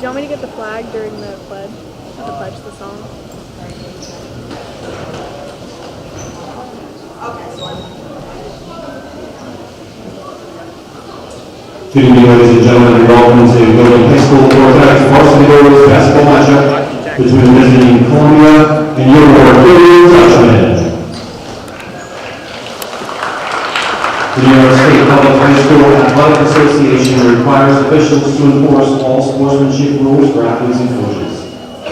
you want me to get the flag during the pledge? The pledge the song? Good evening, ladies and gentlemen, and welcome to Guilderland High School Orthodox varsity girls basketball matchup between visiting Columbia and your Guilderland. The New York State Public High School Athletic Association requires officials to enforce all sportsmanship rules for athletes and coaches.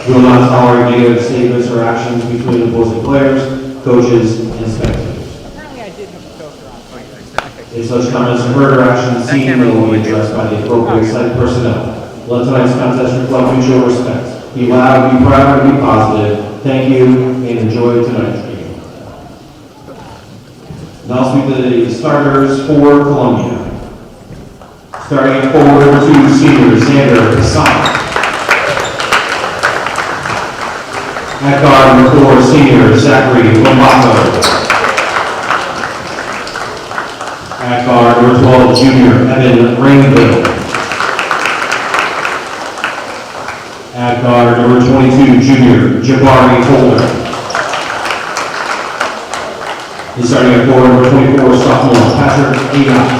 We will not tolerate negative statements or actions between opposing players, coaches, and spectators. If such comments are heard or actions seen, they will be addressed by the appropriate site personnel. Let tonight's contest reflect mutual respect. Be loud, be proud, and be positive. Thank you, and enjoy tonight's game. Now I'll speak to the starters for Columbia. Starting at forward, number 2, senior Xander Casada. At guard, number 4, senior Zachary Lombaco. At guard, number 12, junior Evan Rainville. At guard, number 22, junior Jabari Holder. He's starting at forward, number 24, sophomore Patrick Ayotte.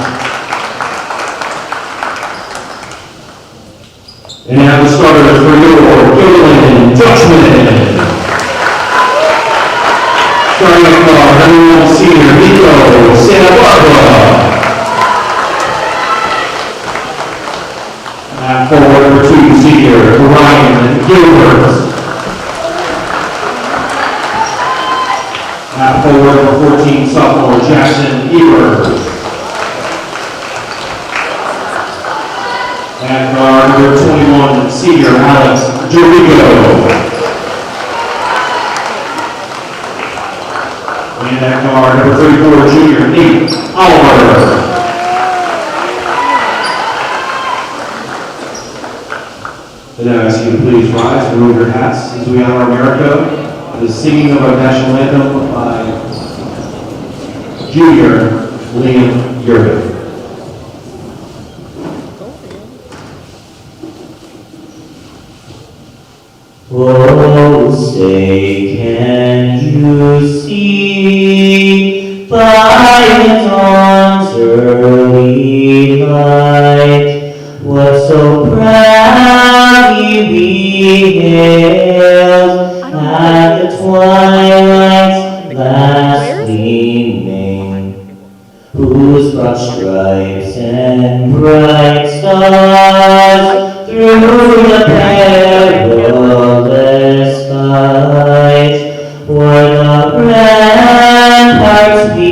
And now the starters for your Guilderland Dutchman. Starting at guard, number 1, senior Nico Santa Barbara. At forward, number 2, senior Ryan Gilbert. At forward, number 14, sophomore Jackson Ebert. At guard, number 21, senior Alex Dorigo. And at guard, number 34, junior Nate Oliver. And now I ask you to please rise and remove your hats as we honor America. The singing of our national anthem by junior Liam Yerby. Oh, say, can you see by the dawn's early light what so proudly we hailed at the twilight's last gleaming, whose broad stripes and bright stars through the perilous skies were the ramparts we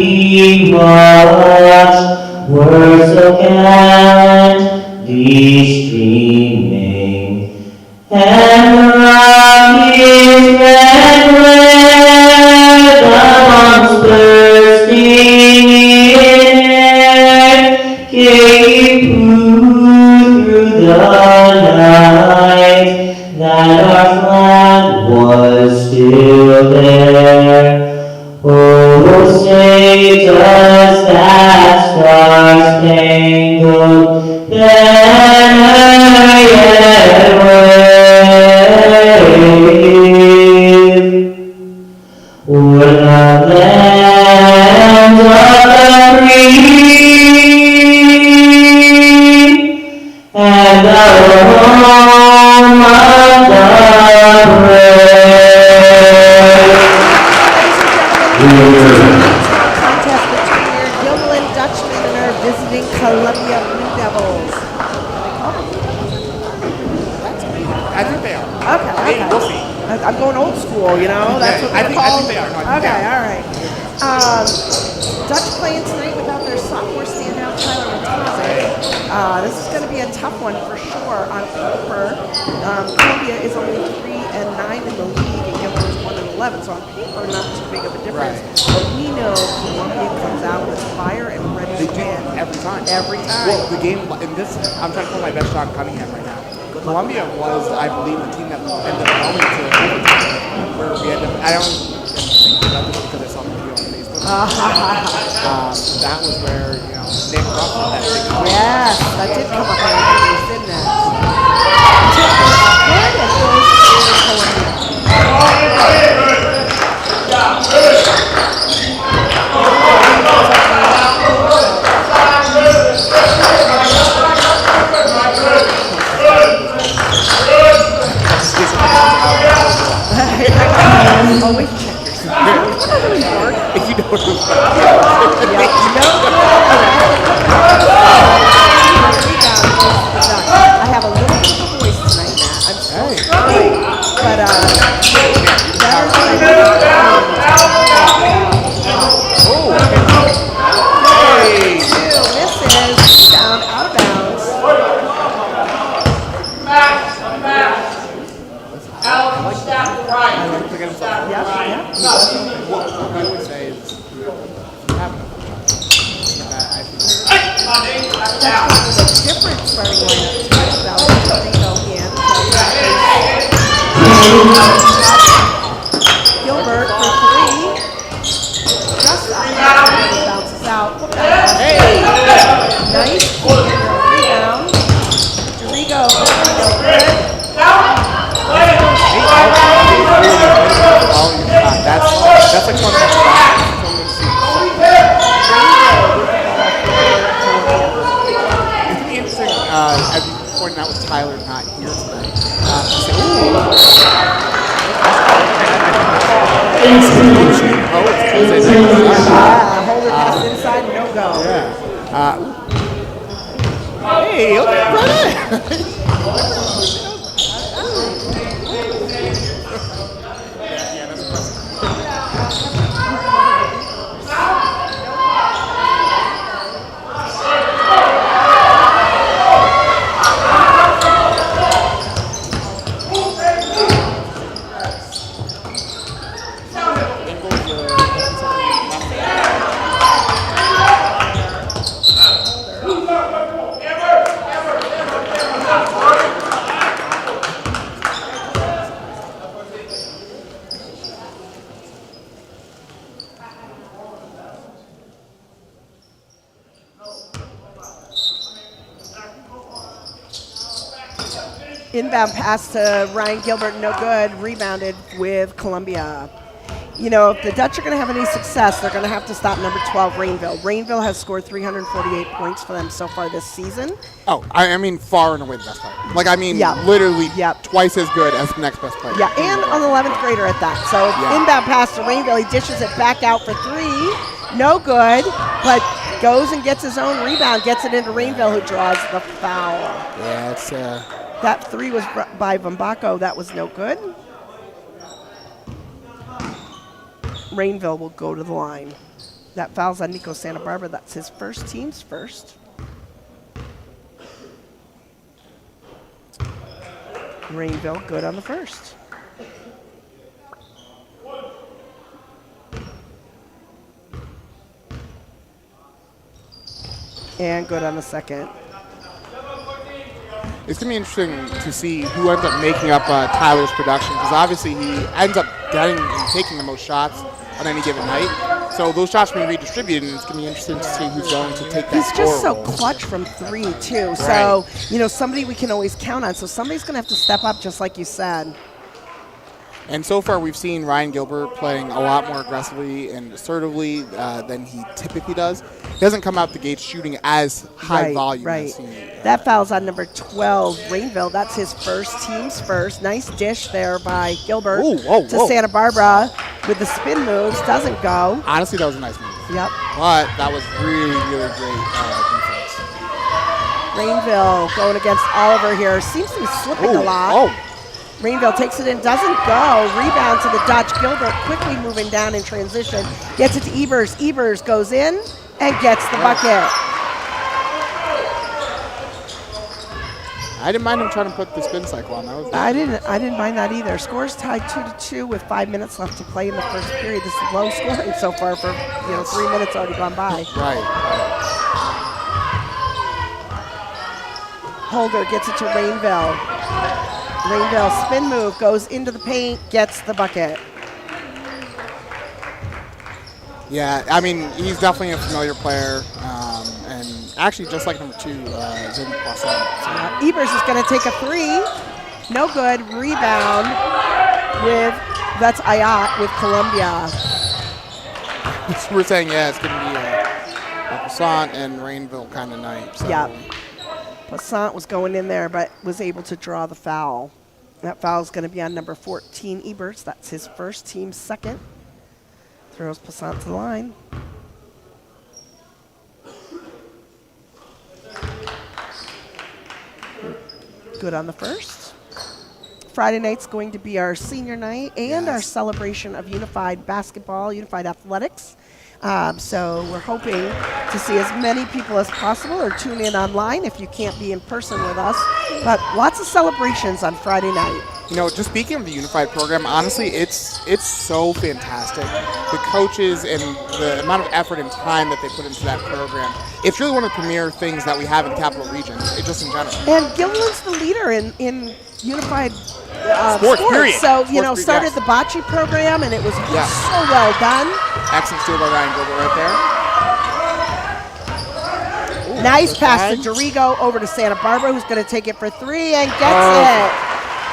watched, were so gallantly streaming, and the Rockies red red, the bombs bursting in air, gave proof through the night that our flag was still there. Oh, say does that star-spangled banner yet wave o'er the land of the free and the home of the brave. Contest between your Guilderland Dutchmen and our visiting Columbia Blue Devils. I think they are. Okay. We'll see. I'm going old school, you know. That's what I they're think called. they are. Okay, all right. Dutch playing tonight without their sophomore standout Tyler Mataze. This is going to be a tough one for sure. On paper, Columbia is only 3-9 in the league, and Guilderland is 1-11. So on paper, not too big of a difference. But we know Columbia comes out with fire and ready They to do win every time. Every time. Well, the game in this, I'm trying to pull my best shot on Cunningham right now. Columbia was, I believe, the team that ended up going to overtime, where we ended up, I don't think about this because I saw the video on Facebook. That was where, you know, Nate Russell had a big play. Yes, that did come up on the news, didn't it? rebounds. I like to get himself. Yep, yep. What I would say is, if you have enough shots, I think The different starting lineup tonight. Valley Rico in. Gilbert for three. Just bounces out. Hey! Nice rebound. Rigo for no good. That's like one of the shots. It's gonna be interesting, as you pointed out with Tyler not here tonight. Holder pass inside, no go. Hey, okay, Inbound pass to Ryan Gilbert, no good. Rebounded with Columbia. You know, if the Dutch are going to have any success, they're going to have to stop number 12, Rainville. Rainville has scored 348 points for them so far this season. Oh, I mean far and away the best player. Like, I mean, Yeah. literally Yep. twice as good as the next best player. Yeah, and an 11th grader at that. So Yeah. inbound pass to Rainville. He dishes it back out for three. No good, but goes and gets his own rebound, gets it into Rainville, who draws the foul. Yeah, it's That three was by Vambako. That was no good. Rainville will go to the line. That foul's on Nico Santa Barbara. That's his first, team's first. Rainville good on the first. And good on the second. It's going to be interesting to see who ends up making up Tyler's production, because obviously he ends up getting and taking the most shots on any given night. So those shots will be redistributed, and it's going to be interesting to see who's going to take that He's just so role. clutch from three, too. So, you know, somebody we can always count on. So somebody's going to have to step up, just like you said. And so far, we've seen Ryan Gilbert playing a lot more aggressively and assertively than he typically does. He doesn't come out the gates shooting as high volume as he That foul's on number 12, Rainville. That's his first, team's first. Nice dish there by Gilbert to Santa Barbara with the spin moves. Doesn't go. Honestly, that was a nice move. Yep. But that was really, really great defense. Rainville going against Oliver here. Seems to be slipping a lot. Rainville takes it in, doesn't go. Rebound to the Dutch. Gilbert quickly moving down in transition. Gets it to Ebers. Ebers goes in and gets the bucket. I didn't mind him trying to put the spin cycle on. That was I didn't mind that either. Scores tied 2-2 with 5 minutes left to play in the first period. This is low scoring so far for 3 minutes already gone by. right. Holder gets it to Rainville. Rainville spin move, goes into the paint, gets the bucket. Yeah, I mean, he's definitely a familiar player, and actually just like number 2, Zin Poisson. Ebers is going to take a three. No good. Rebound that's Ayat with Columbia. So we're saying, yeah, it's going to be a Poisson and Rainville kind of night. So. Yep. Passant was going in there, but was able to draw the foul. That foul is going to be on number 14, Ebers. That's his first, team's second. Throws Passant to the line. Good on the first. Friday night's going to be our senior night and our celebration of unified basketball, unified athletics. So we're hoping to see as many people as possible or tune in online if you can't be in person with us. But lots of celebrations on Friday night. You know, just speaking of the Unified program, honestly, it's so fantastic. The coaches and the amount of effort and time that they put into that program. It's really one of the premier things that we have in the Capital Region, just in general. And Guilderland's the leader in Unified Sports, period. So, Sports, started yes. the bocce program, and it was Yeah. so well done. Excellent steal by Ryan Gilbert right there. Ooh, Nice good pass side. to Dorigo over to Santa Barbara, who's going to take it for 3 and gets it.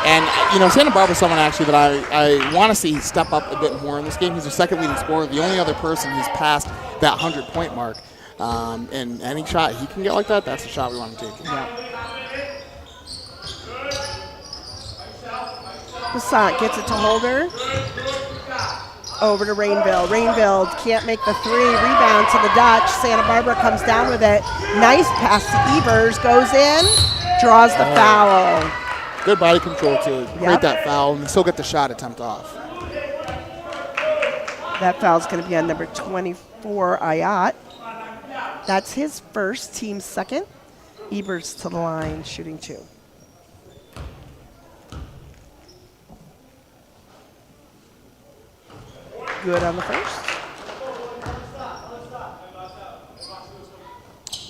And, Santa Barbara's someone actually that I want to see step up a bit more in this game. He's their second leading scorer, the only other person who's passed that 100-point mark. And any shot he can get like that, that's the shot we want to take. Yeah. Passant gets it to Holder. Over to Rainville. Rainville can't make the 3. Rebound to the Dutch. Santa Barbara comes down with it. Nice pass to Evers. Goes in. Draws the foul. Good body control to create Yep. that foul and still get the shot attempt off. That foul's going to be on number 24, Ayat. That's his first, team second. Evers to the line, shooting 2. Good on the first.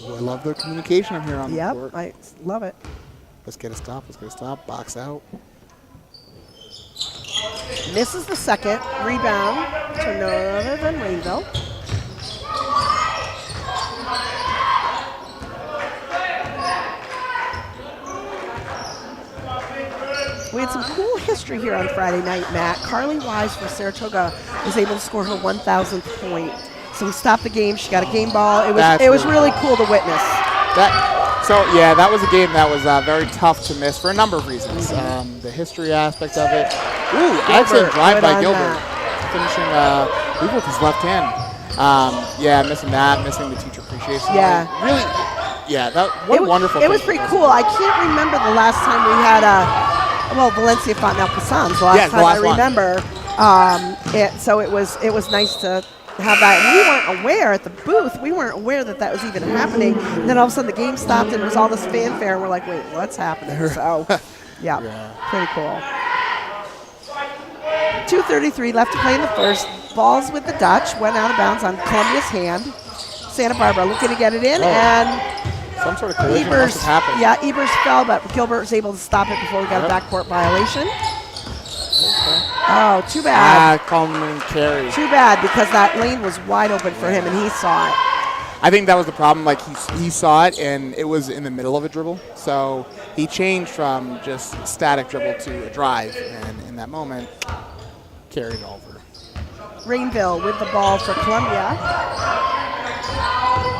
I love the communication here on the Yep, court. I love it. Let's get a stop. Box out. Misses the second. Rebound to no other than Rainville. We had some cool history here on Friday night, Matt. Carly Wise from Saratoga was able to score her 1,000th point. So we stopped the game. She got a game ball. It was really cool to witness. That was a game that was very tough to miss for a number of reasons. The history aspect of it. Ooh, excellent drive by Gilbert. Finishing with his left hand. Missing the teacher appreciation. Yeah. Really, wonderful. It was pretty cool. I can't remember the last time we had Valencia Fontenelle Passans. The last time I remember. So it was nice to have that. We weren't aware at the booth. We weren't aware that was even happening. And then all of a sudden the game stopped and it was all this fanfare. And we're like, wait, what's happening? So, pretty cool. 2:33 left to play in the first. Balls with the Dutch. Went out of bounds on Columbia's hand. Santa Barbara looking to get it in. And some sort of collision must have happened. Yeah, Evers fell, but Gilbert was able to stop it before we got a backcourt violation. Oh, too bad. Coleman carry. Too bad, because that lane was wide open for him, and he saw it. I think that was the problem. Like, he saw it, and it was in the middle of a dribble. So he changed from just static dribble to a drive, and in that moment, carried it over. Rainville with the ball for Columbia.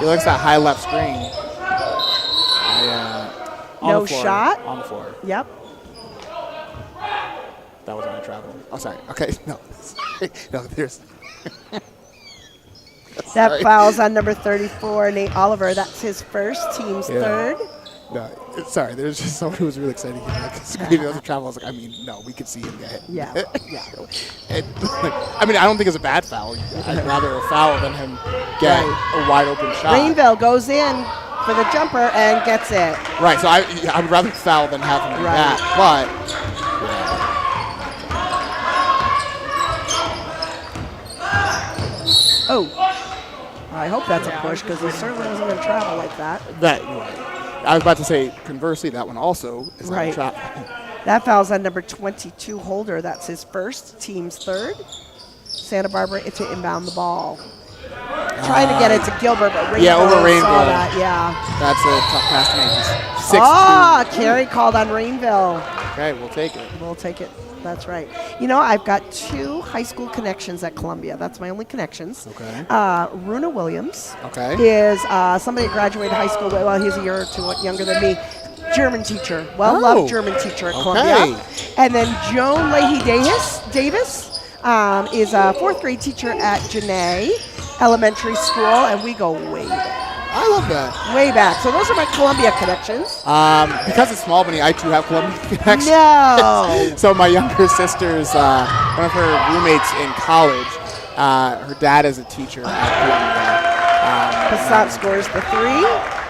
He likes that high left screen. No shot. On the floor. Yep. That was my travel. Oh, sorry. Okay, no. No, there's... That foul's on number 34, Nate Oliver. That's his first, team's third. No, sorry. There's just someone who was really excited. Screaming on the travel. I was like, we could see him get hit. Yeah. I don't think it's a bad foul. I'd rather a foul than him get a wide open shot. Rainville goes in for the jumper and gets it. Right, so I would rather foul than have him do that. But I hope that's a push, because he certainly wasn't going to travel like that. I was about to say, conversely, that one also is not a shot. That foul's on number 22, Holder. That's his first, team's third. Santa Barbara to inbound the ball. Trying to get it to Gilbert, but Rainbow over Rainbow. saw that. Yeah. That's a tough pass to make. 6-2. Carey called on Rainville. Okay, we'll take it. We'll take it. That's right. I've got 2 high school connections at Columbia. That's my only connections. Okay. Runa Williams is somebody that graduated high school. Well, he's a year or 2 younger than me. German teacher. Well-loved German teacher at Columbia. And then Joan Leahy Davis is a 4th grade teacher at Janae Elementary School, and we go way back. I love that. Way back. So those are my Columbia connections. Because it's small, Bunny, I too have Columbia connections. No. So my younger sister's, one of her roommates in college Her dad is a teacher at Guilderland. Passat scores the 3.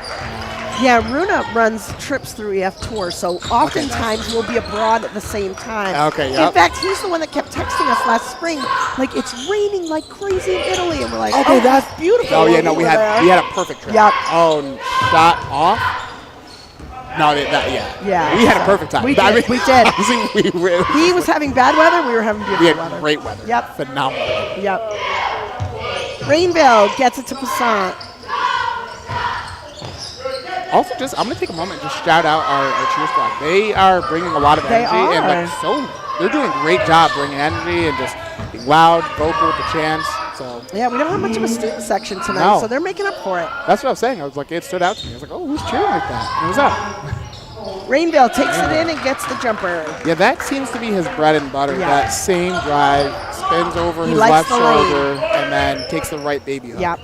Yeah, Runa runs trips through EF Tour, so oftentimes we'll be abroad at the same time. Okay, yep. In fact, he's the one that kept texting us last spring, like, it's raining like crazy in Italy, and we're like, Okay, oh, that's beautiful. Oh, yeah, no, we over had there. a perfect trip. Yep. Oh, shot off? No, Yeah, we had a perfect time. We did. We did. Honestly, we really, He was having bad weather, we were having beautiful we had weather. great weather. Yep. Phenomenal. Yep. Rainville gets it to Passat. Also, I'm going to take a moment and just shout out our cheer squad. They are bringing a lot of They energy. And they're doing a great job bringing energy and just being loud, vocal with the chants. So Yeah, we don't have much of a student section tonight, No. so they're making up for it. that's what I was saying. I was like, it stood out to me. I was like, oh, who's cheering like that? And it was up. Rainville takes it in and gets the jumper. Yeah, that seems to be his bread and butter. Yeah. That same drive, spins over He his likes left the lane. shoulder, and then takes the right baby hook. Yep.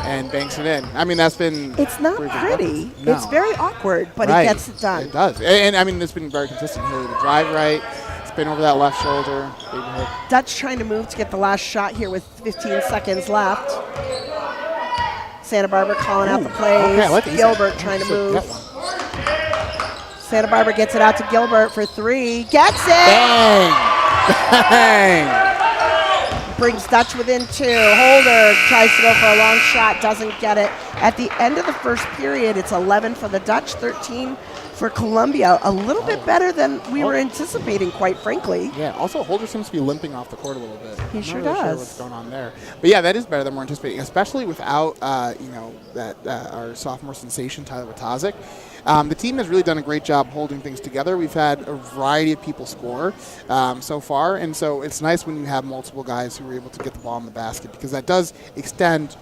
And banks it in. I mean, that's been It's not proven pretty. record. No. It's very awkward, but Right. it gets it done. It does. And I mean, it's been very consistent here. The drive right, spin over that left shoulder, baby hook. Dutch trying to move to get the last shot here with 15 seconds left. Santa Barbara calling out the plays. Okay, I like these. Gilbert trying to So, move. yep. Santa Barbara gets it out to Gilbert for 3. Gets it! Bang! Bang! Brings Dutch within 2. Holder tries to go for a long shot, doesn't get it. At the end of the first period, it's 11 for the Dutch, 13 for Columbia. A little bit better than we were anticipating, quite frankly. Yeah, also Holder seems to be limping off the court a little bit. He I'm sure not really does. Sure what's going on there. But yeah, that is better than we're anticipating, especially without, our sophomore sensation, Tyler Watazik. The team has really done a great job holding things together. We've had a variety of people score so far, and so it's nice when you have multiple guys who are able to get the ball in the basket because that does extend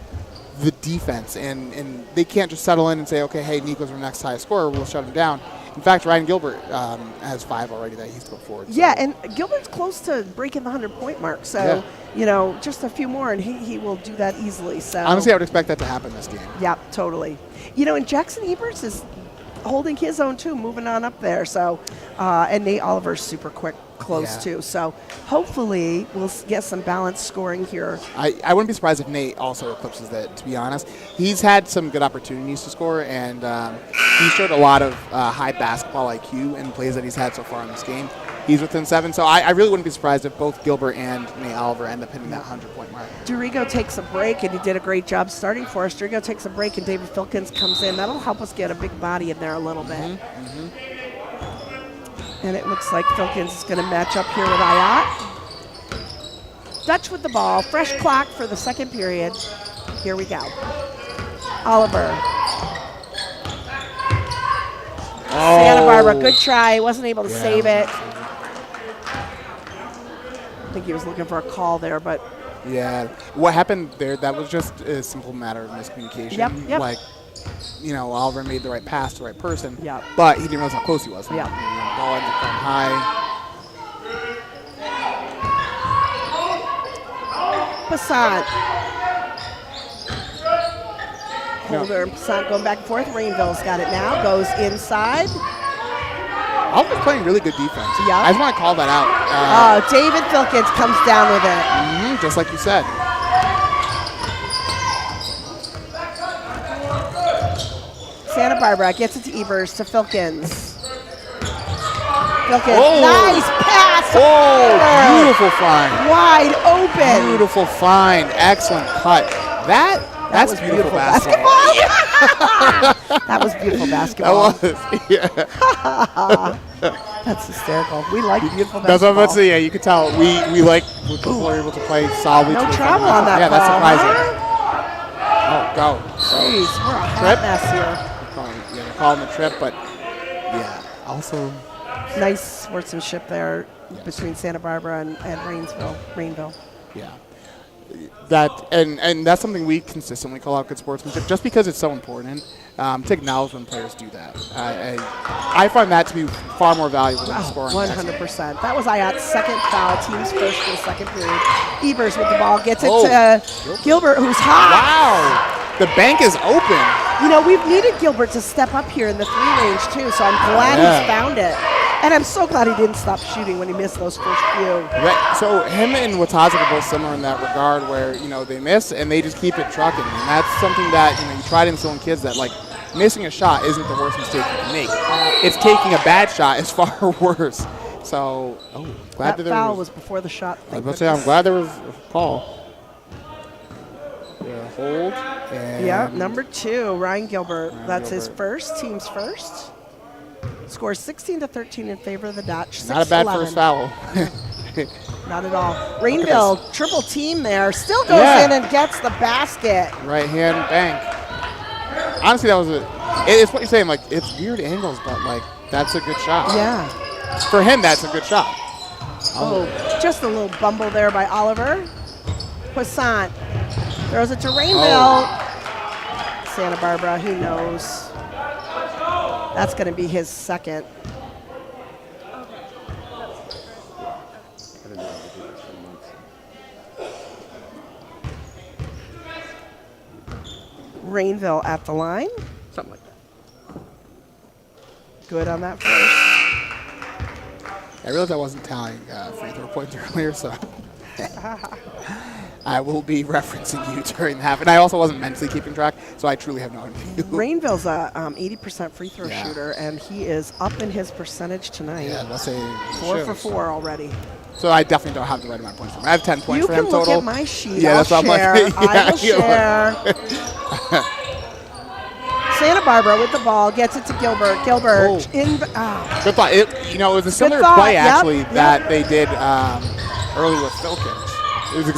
the defense, and they can't just settle in and say, okay, hey, Nico's our next highest scorer, we'll shut him down. In fact, Ryan Gilbert has 5 already that he's put forward. So. Yeah, and Gilbert's close to breaking the 100-point mark, so, just a few more, and he will do that easily. So honestly, I would expect that to happen this game. Yeah, totally. And Jackson Eberts is holding his own, too, moving on up there. So, and Nate Oliver's super quick, close, too. So hopefully we'll get some balanced scoring here. I wouldn't be surprised if Nate also eclipses that, to be honest. He's had some good opportunities to score, and he showed a lot of high basketball IQ in plays that he's had so far in this game. He's within 7, so I really wouldn't be surprised if both Gilbert and Nate Oliver end up hitting that 100-point mark. Dorigo takes a break, and he did a great job starting for us. Dorigo takes a break, and David Filkins comes in. That'll help us get a big body in there a little bit. And it looks like Filkins is going to match up here with Ayat. Dutch with the ball. Fresh clock for the second period. Here we go. Oliver. Santa Barbara, good try. Wasn't able to save it. I think he was looking for a call there, but Yeah. What happened there, that was just a simple matter of miscommunication. Yep. Like, Oliver made the right pass to the right person, Yep. but he didn't realize how close he was. Yep. The ball ended up going high. Passat. Holder and Passat going back and forth. Rainville's got it now. Goes inside. Oliver's playing really good defense. Yeah. I just want to call that out. David Filkins comes down with it. Just like you said. Santa Barbara gets it to Evers, to Filkins. Filkins, Oh. nice pass. Oh, beautiful find. Wide open. Beautiful find. Excellent cut. That's was beautiful beautiful basketball. That was beautiful That basketball. was. Yeah. That's hysterical. We like beautiful basketball. That's what I'm about to say. Yeah, you can tell we like when people are able to play solidly. No to the travel front. on that Yeah, that's call, surprising. huh? Oh, go. Jeez, we're a hot Trip? mess here. They're calling the trip, but yeah. Also, Nice sportsmanship there between Santa Barbara and Rainville. yeah. That and that's something we consistently call out good sportsmanship, just because it's so important to acknowledge when players do that. I find that to be far more valuable than scoring. 100%. That was Ayat's second foul, team's first for the second period. Evers with the ball gets it Oh, to Gilbert, who's hot. Wow, the bank is open. We've needed Gilbert to step up here in the 3 range too, so I'm glad he's found it. And I'm so glad he didn't stop shooting when he missed those first few. Right. So him and Watazik are both similar in that regard where, they miss and they just keep it trucking. And that's something that, you try to instill in kids that, like, missing a shot isn't the worst mistake you can make. It's taking a bad shot is far worse. So, glad that there foul was before the shot. I was about to say, I'm glad there was a call. Yeah, hold. And Yeah, number 2, Ryan Gilbert. That's his Gilbert. first, team's first. Scores 16-13 in favor of the Dutch. Not a bad 6-11. first foul. Not at all. Rainville, triple team there. Still goes in and gets the basket. Right hand bank. Honestly, that was it's what you're saying, like, it's weird angles, but, like, that's a good shot. Yeah. For him, that's a good shot. Oh, just a little bumble there by Oliver. Poissant throws it to Rainville. Santa Barbara, he knows. That's going to be his second. Rainville at the line. Something like that. Good on that first. I realized I wasn't tallying free throw points earlier, so I will be referencing you during the half. And I also wasn't mentally keeping track, so I truly have no idea. Rainville's a 80% free throw shooter, and he is up in his percentage tonight. Yeah, let's say 4 for 4 already. So I definitely don't have the right amount of points for him. I have 10 points for him total. You can look at my sheet. Yeah, I'll that's what I'm share. like. I will share. Santa Barbara with the ball, gets it to Gilbert. Gilbert in. Good thought. It was a similar thought. play, Yep, actually, yep. that they did early with Filkins. It was the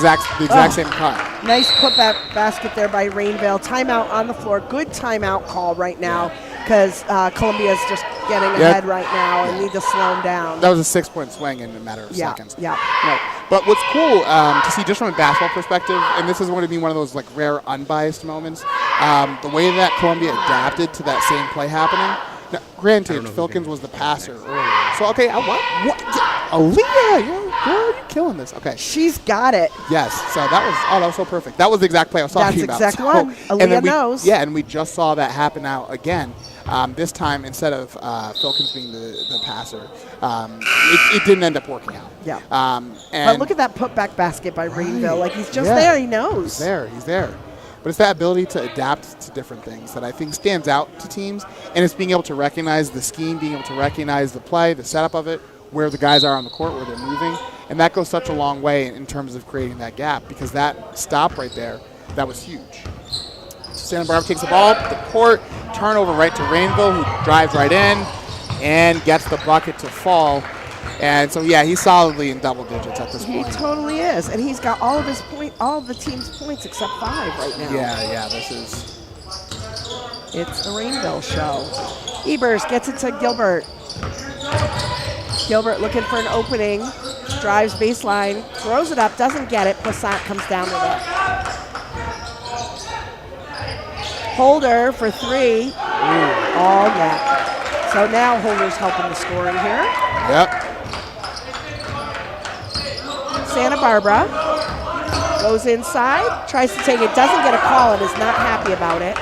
exact same cut. Nice putback basket there by Rainville. Timeout on the floor. Good timeout call right now because Columbia's just getting ahead right now and need to slow them down. That was a 6-point swing in a matter of seconds. Yeah. No. But what's cool to see just from a basketball perspective, and this is going to be one of those like rare unbiased moments, the way that Columbia adapted to that same play happening. Now, granted, Filkins was the passer earlier. So, okay, what? Aaliyah, girl, you're killing this. Okay. She's got it. Yes. So that was so perfect. That was the exact play I was talking about. That's exact one. Aaliyah knows. Yeah, and we just saw that happen now again. This time, instead of Filkins being the passer, it didn't end up working out. Yeah. And But look at that putback basket by Rainville. Like, he's just there. He knows. He's there. But it's that ability to adapt to different things that I think stands out to teams, and it's being able to recognize the scheme, being able to recognize the play, the setup of it, where the guys are on the court, where they're moving, and that goes such a long way in terms of creating that gap because that stop right there, that was huge. Santa Barbara takes the ball, the court, turnover right to Rainville, who drives right in and gets the bucket to fall. And so, yeah, he's solidly in double digits at this point. He totally is. And he's got all of his all of the team's points except 5 right now. Yeah, this is... It's the Rainville show. Ebers gets it to Gilbert. Gilbert looking for an opening. Drives baseline. Throws it up. Doesn't get it. Poissant comes down with it. Holder for 3. All net. So now Holder's helping the scoring here. Yep. Santa Barbara goes inside, tries to take it, doesn't get a call and is not happy about it.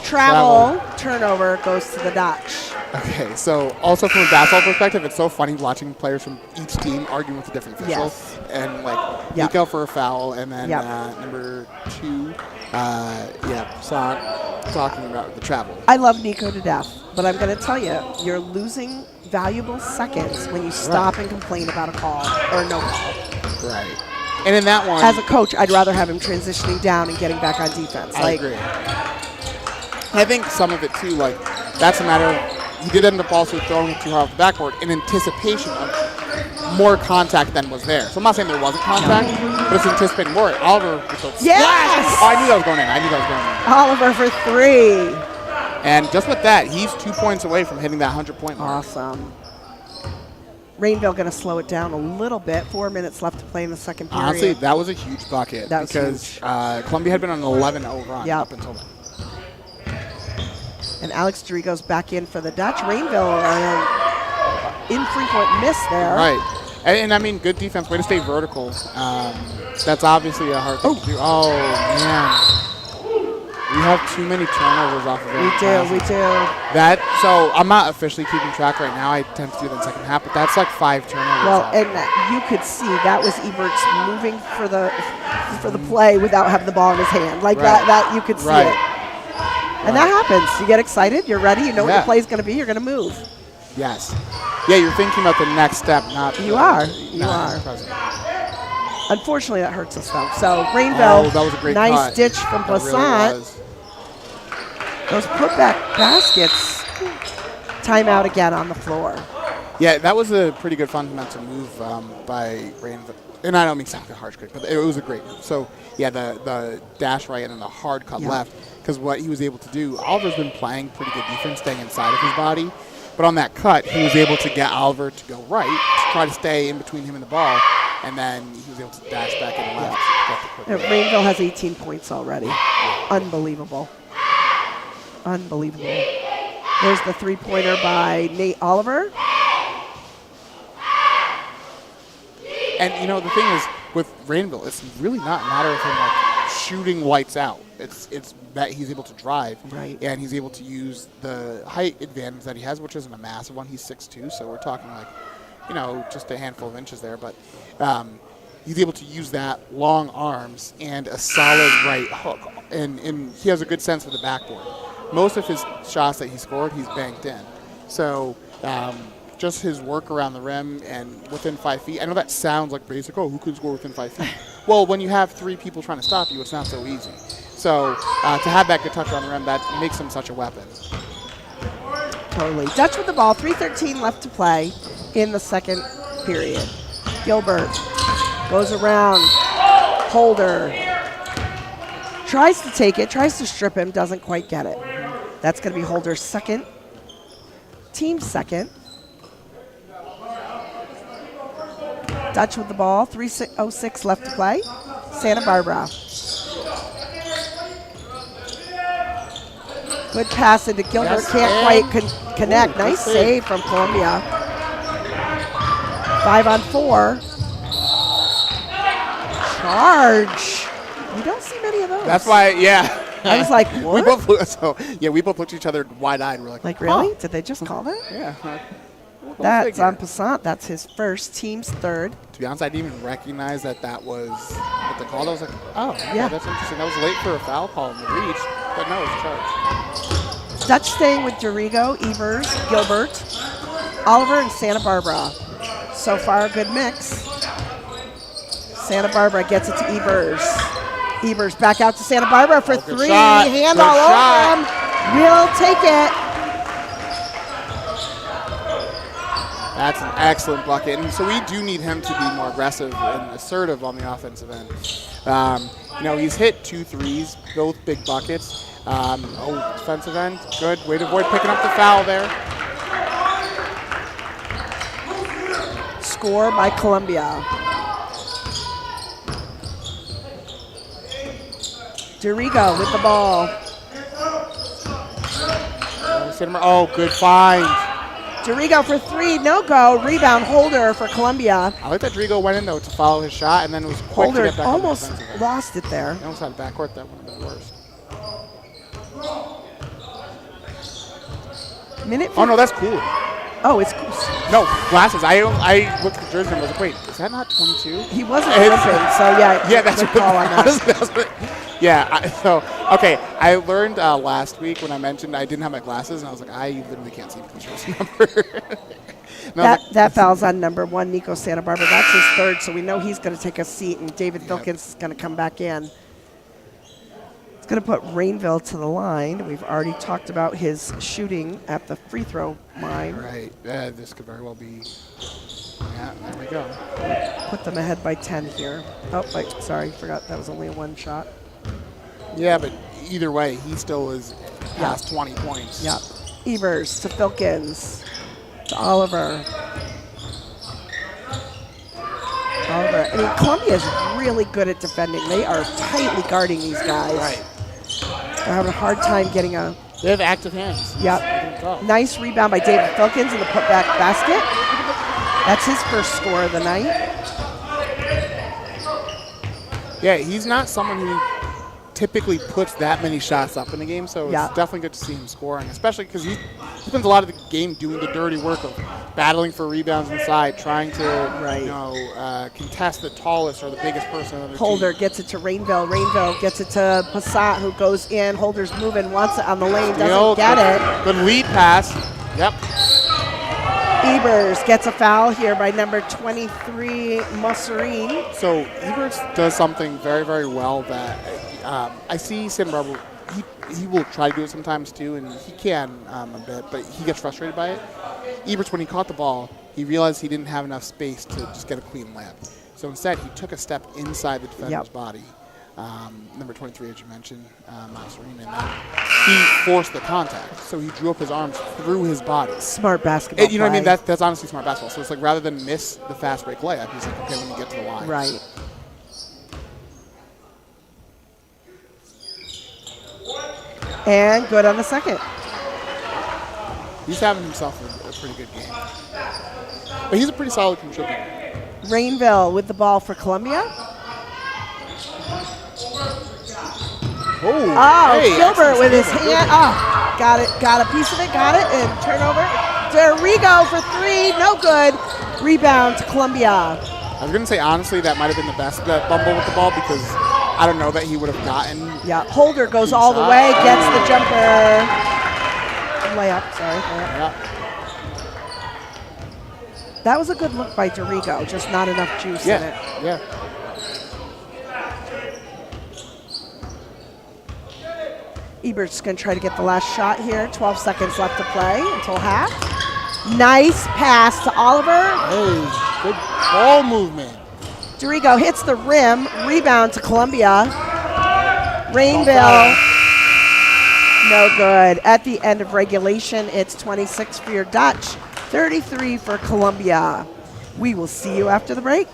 Travel. Turnover goes to the Dutch. Okay, so also from a basketball perspective, it's so funny watching players from each team arguing with a different official. Yes. And like Nico for a foul, and then number 2, Poissant talking about the travel. I love Nico to death, but I'm going to tell you, you're losing valuable seconds when you stop and complain about a call or no call. Right. And in that one, as a coach, I'd rather have him transitioning down and getting back on defense. I agree. I think some of it too, like that's a matter of he did end up also throwing it too hard off the backboard in anticipation of more contact than was there. So I'm not saying there wasn't contact, but it's anticipating more. Oliver with the splash. Oh, I knew that was going in. Oliver for 3. And just with that, he's 2 points away from hitting that 100-point mark. Awesome. Rainville going to slow it down a little bit. 4 minutes left to play in the second period. Honestly, that was a huge bucket because Columbia had been on an 11-0 run up until then. And Alex Dorigo's back in for the Dutch. Rainville, infrequent miss there. Right. And I mean, good defense. Way to stay vertical. That's obviously a hard thing to do. Oh, man. We have too many turnovers off of it. We do. So I'm not officially keeping track right now. I tend to do that in the second half, but that's like 5 turnovers. Well, off. and you could see that was Eberts moving for the play without having the ball in his hand. Like that you could see it. And that happens. You get excited, you're ready, you know what your play is going to be, you're going to move. Yes. Yeah, you're thinking about the next step, not You are. present. Unfortunately, that hurts us though. So Rainville, that was a great nice cut. ditch from That really Plassant. was. Those putback baskets, timeout again on the floor. Yeah, that was a pretty good fundamental move by Rainville. And I don't mean sound like a harsh critic, but it was a great move. So, yeah, the dash right and then the hard cut left, because what he was able to do, Oliver's been playing pretty good defense, staying inside of his body. But on that cut, he was able to get Oliver to go right, to try to stay in between him and the ball, and then he was able to dash back in the left. Rainville has 18 points already. Unbelievable. Unbelievable. There's the three-pointer by Nate Oliver. And, you know, the thing is, with Rainville, it's really not a matter of him, like, shooting lights out. It's that he's able to drive. Right. And he's able to use the height advantage that he has, which isn't a massive one. He's 6'2", so we're talking, like, you know, just a handful of inches there. But he's able to use that, long arms, and a solid right hook. And he has a good sense for the backboard. Most of his shots that he scored, he's banked in. So just his work around the rim and within 5 feet. I know that sounds like basic. Oh, who could score within 5 feet? Well, when you have 3 people trying to stop you, it's not so easy. So to have that good touch around the rim, that makes him such a weapon. Totally. Dutch with the ball. 3:13 left to play in the second period. Gilbert goes around. Holder tries to take it, tries to strip him, doesn't quite get it. That's going to be Holder's second, team second. Dutch with the ball, 3:06 left to play. Santa Barbara. Good pass into Gilbert, can't quite connect. Nice save from Columbia. 5 on 4. Charge. You don't see many of those. That's why, yeah. I was like, what? We both looked at each other wide-eyed. We're like, really? Did they just call that? Yeah. That's on Passant. That's his first, team's third. To be honest, I didn't even recognize that was what the call. I was like, oh, yeah, that's interesting. That was late for a foul call in the reach, but no, it's a charge. Dutch staying with Dorigo, Evers, Gilbert, Oliver, and Santa Barbara. So far, a good mix. Santa Barbara gets it to Evers. Evers back out to Santa Barbara for 3. Shot. Hand good all shot. over him. Will take it. That's an excellent bucket. And so we do need him to be more aggressive and assertive on the offensive end. You know, he's hit 2 threes, both big buckets. Defensive end, good. Way to avoid picking up the foul there. Score by Columbia. Dorigo with the ball. Oh, good find. Dorigo for 3, no go. Rebound Holder for Columbia. I like that Dorigo went in, though, to follow his shot, and then was quick Holder to get back almost on the defensive end. lost it there. He almost had a backcourt. That would have been worse. Minute. Oh, no, that's cool. Oh, it's cool. No, glasses. I looked at the jersey and I was like, wait, is that not 22? He wasn't limping, so yeah, that's good what call on that. Okay, I learned last week when I mentioned I didn't have my glasses, and I was like, I literally can't see the jersey number. That foul's on number 1, Nico Santa Barbara. That's his third, so we know he's going to take a seat, and David Filkins is going to come back in. It's going to put Rainville to the line. We've already talked about his shooting at the free throw line. Right. This could very well be. Yeah, there we go. Put them ahead by 10 here. Oh, sorry, forgot that was only a 1 shot. Yeah, but either way, he still is past 20 points. Yep. Evers to Filkins. To Oliver. I mean, Columbia is really good at defending. They are tightly guarding these guys. Right. They're having a hard time getting a... They have active hands. Yep. Nice rebound by David Filkins in the putback basket. That's his first score of the night. Yeah, he's not someone who typically puts that many shots up in a game, so Yeah. it's definitely good to see him scoring, especially because he spends a lot of the game doing the dirty work of battling for rebounds inside, trying to contest the tallest or the biggest person on the Holder team. gets it to Rainville. Rainville gets it to Passat, who goes in. Holder's moving, wants it on the lane, doesn't get it. Good lead pass. Yep. Ebers gets a foul here by number 23, Musserine. So Ebers does something very, very well that I see Santa Barbara. He will try to do it sometimes too, and he can a bit, but he gets frustrated by it. Ebers, when he caught the ball, he realized he didn't have enough space to just get a clean layup. So instead, he took a step inside the defender's body. Number 23, as you mentioned, Masserine, and then he forced the contact. So he drew up his arms through his body. Smart basketball You know what I mean? play. That's honestly smart basketball. So it's like rather than miss the fast break layup, he's like, okay, let me get to the line. Right. And good on the second. He's having himself a pretty good game. But he's a pretty solid contributor. Rainville with the ball for Columbia. Oh, hey, Gilbert with his excellent. hand. Oh, got a piece of it, got it, and turnover. Dorigo for three, no good. Rebound to Columbia. I was going to say, honestly, that might have been the best Bumble with the ball because I don't know that he would have gotten. Yeah, Holder goes all the way, gets the jumper. Layup, sorry. Layup. Yeah. That was a good look by Dorigo, just not enough juice in it. Yeah. Ebert's going to try to get the last shot here. 12 seconds left to play until half. Nice pass to Oliver. Hey, good ball movement. Dorigo hits the rim. Rebound to Columbia. Rainville. No good. At the end of regulation, it's 26 for your Dutch, 33 for Columbia. We will see you after the break.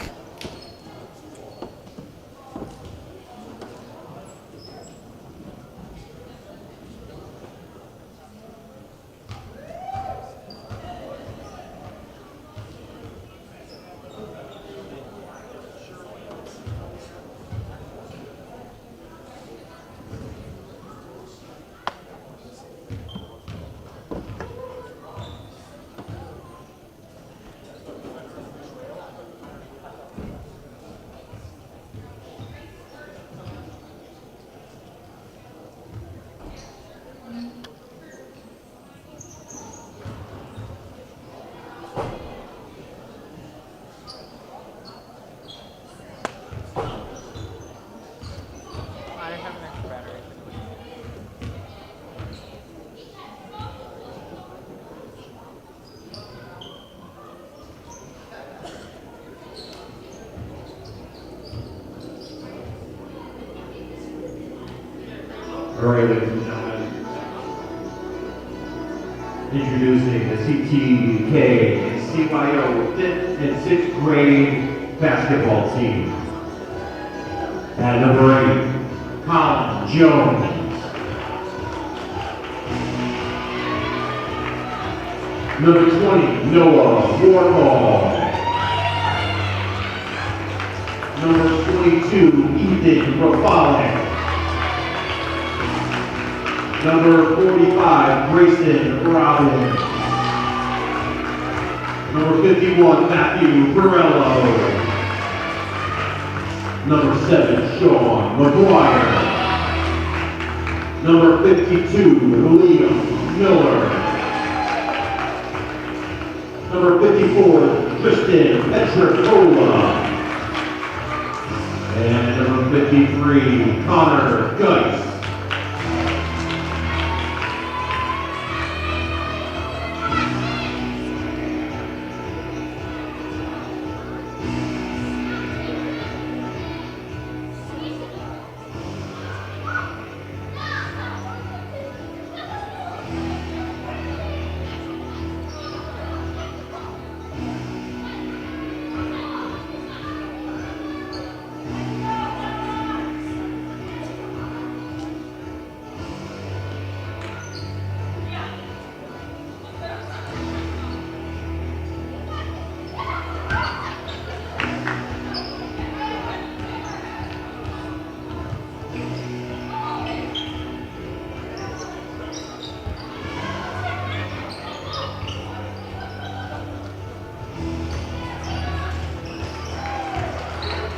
All right, ladies and gentlemen, introducing the CTK and CYO 5th and 6th grade basketball team. At number 8, Colin Jones. Number 20, Noah Warhol. Number 22, Ethan Rafale. Number 45, Grayson Robbins. Number 51, Matthew Borello. Number 7, Sean McGuire. Number 52, Liam Miller. Number 54, Tristan Petricola. And number 53, Connor Geis.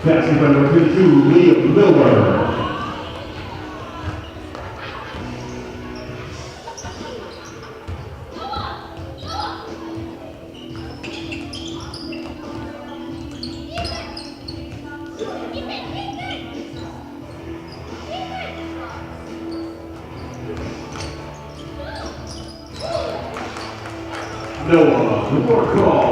Passing by number 52, Liam Miller. Noah Morcall.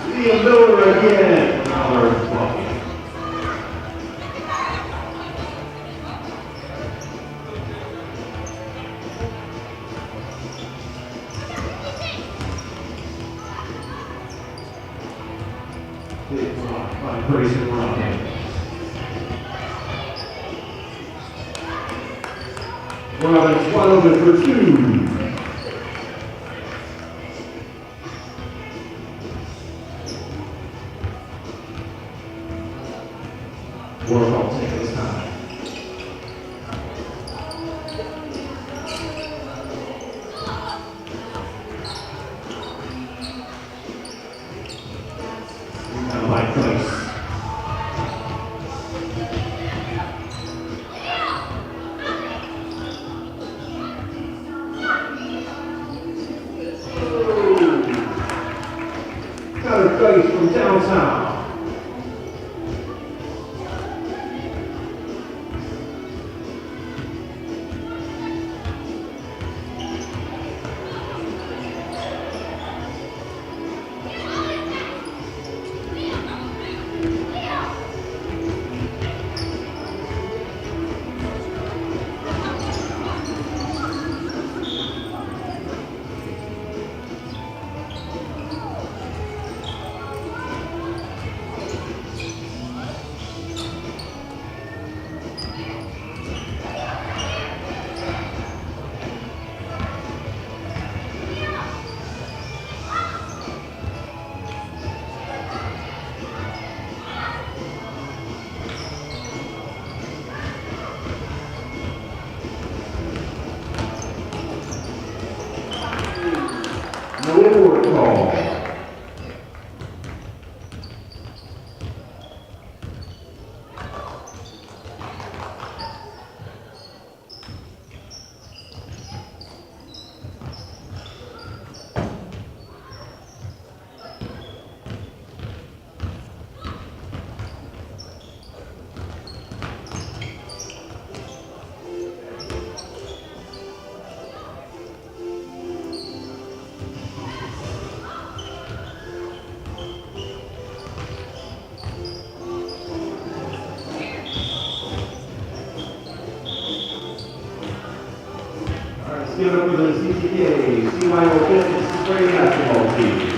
Liam Miller again. Dollar bucket. By Grayson Rocket. Robbins wide open for two. Warhol taking his time. Rebound by Price. Got a face from downtown. No call. Give it up for the CCA, CYO Fitness Spring Basketball Team.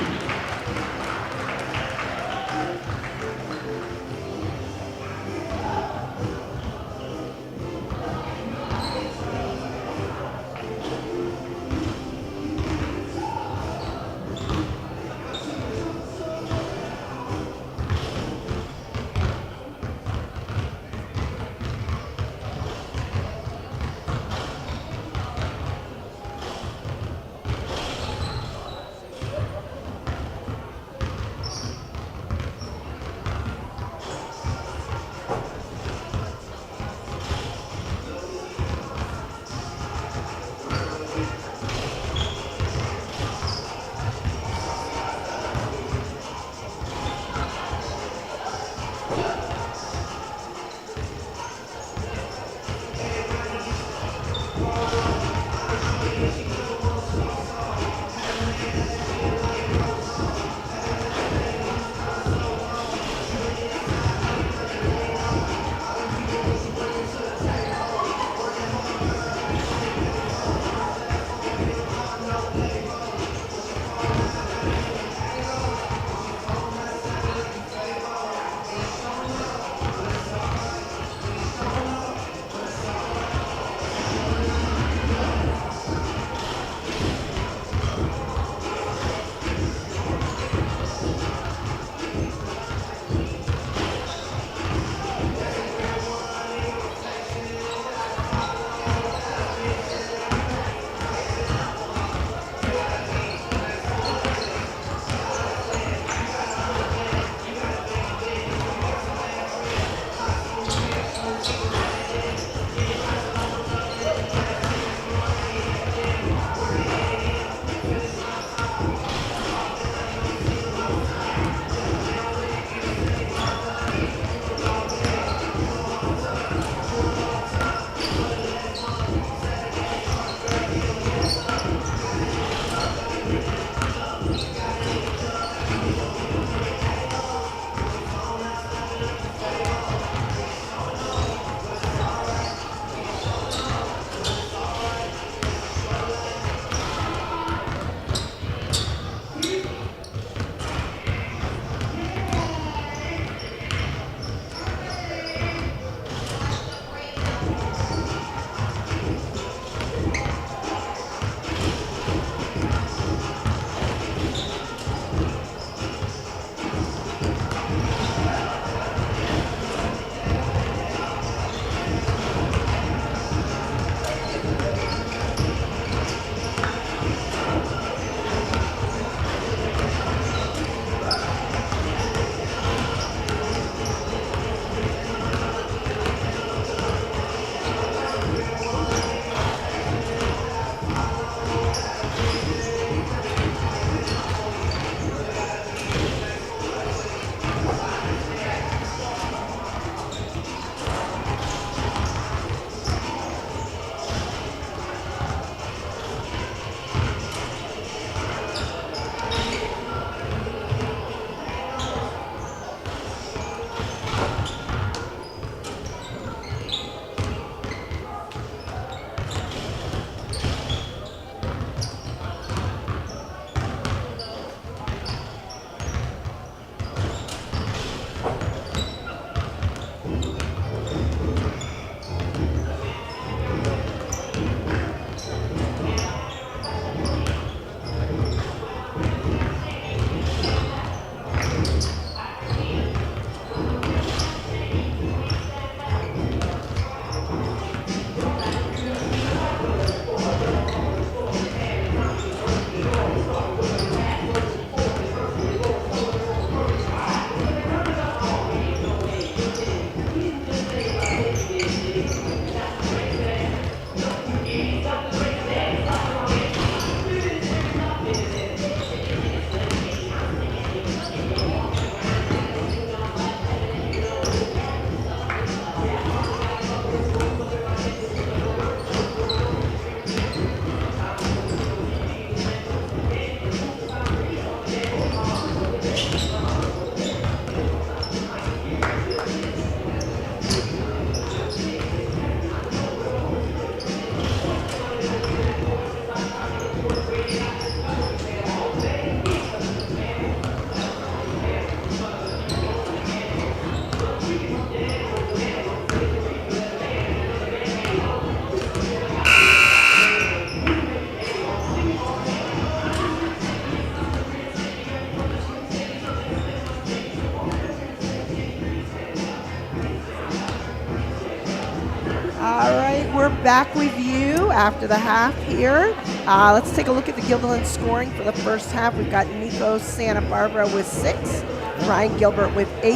back with you after the half here. Let's take a look at the Guilderland scoring for the first half. We've got Nico Santa Barbara with 6, Ryan Gilbert with 8,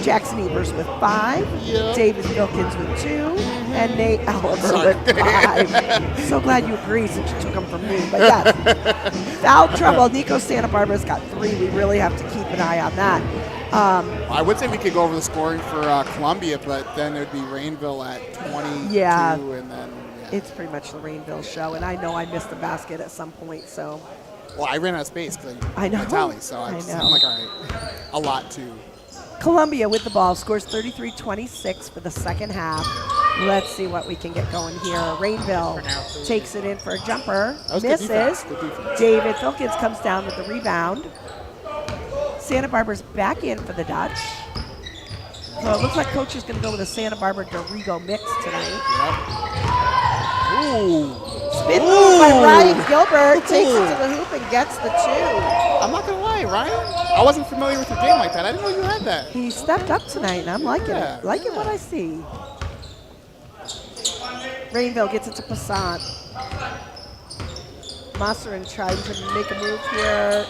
Jackson Evers with 5, David Wilkins with 2, and Nate Oliver with 5. So glad you agree since you took them from me. But yes, foul trouble. Nico Santa Barbara's got 3. We really have to keep an eye on that. I would say we could go over the scoring for Columbia, but then it would be Rainville at 22, Yeah. and then It's pretty much the Rainville show, and I know I missed a basket at some point, so. well, I ran out of space because I know. my tally, so I I'm know. like, all right, a lot too. Columbia with the ball scores 33-26 for the second half. Let's see what we can get going here. Rainville takes it in for a jumper, That was good misses. defense, good defense. David Wilkins comes down with the rebound. Santa Barbara's back in for the Dutch. So it looks like Coach is going to go with a Santa Barbara Dorigo mix tonight. Ooh. Spin move by Ryan Gilbert, takes it to the hoop and gets the 2. I'm not gonna lie, Ryan. I wasn't familiar with your game like that. I didn't know you had that. He stepped up tonight, and I'm liking Yeah, it. Liking what I see. Rainville gets it to Passant. Masserin trying to make a move here.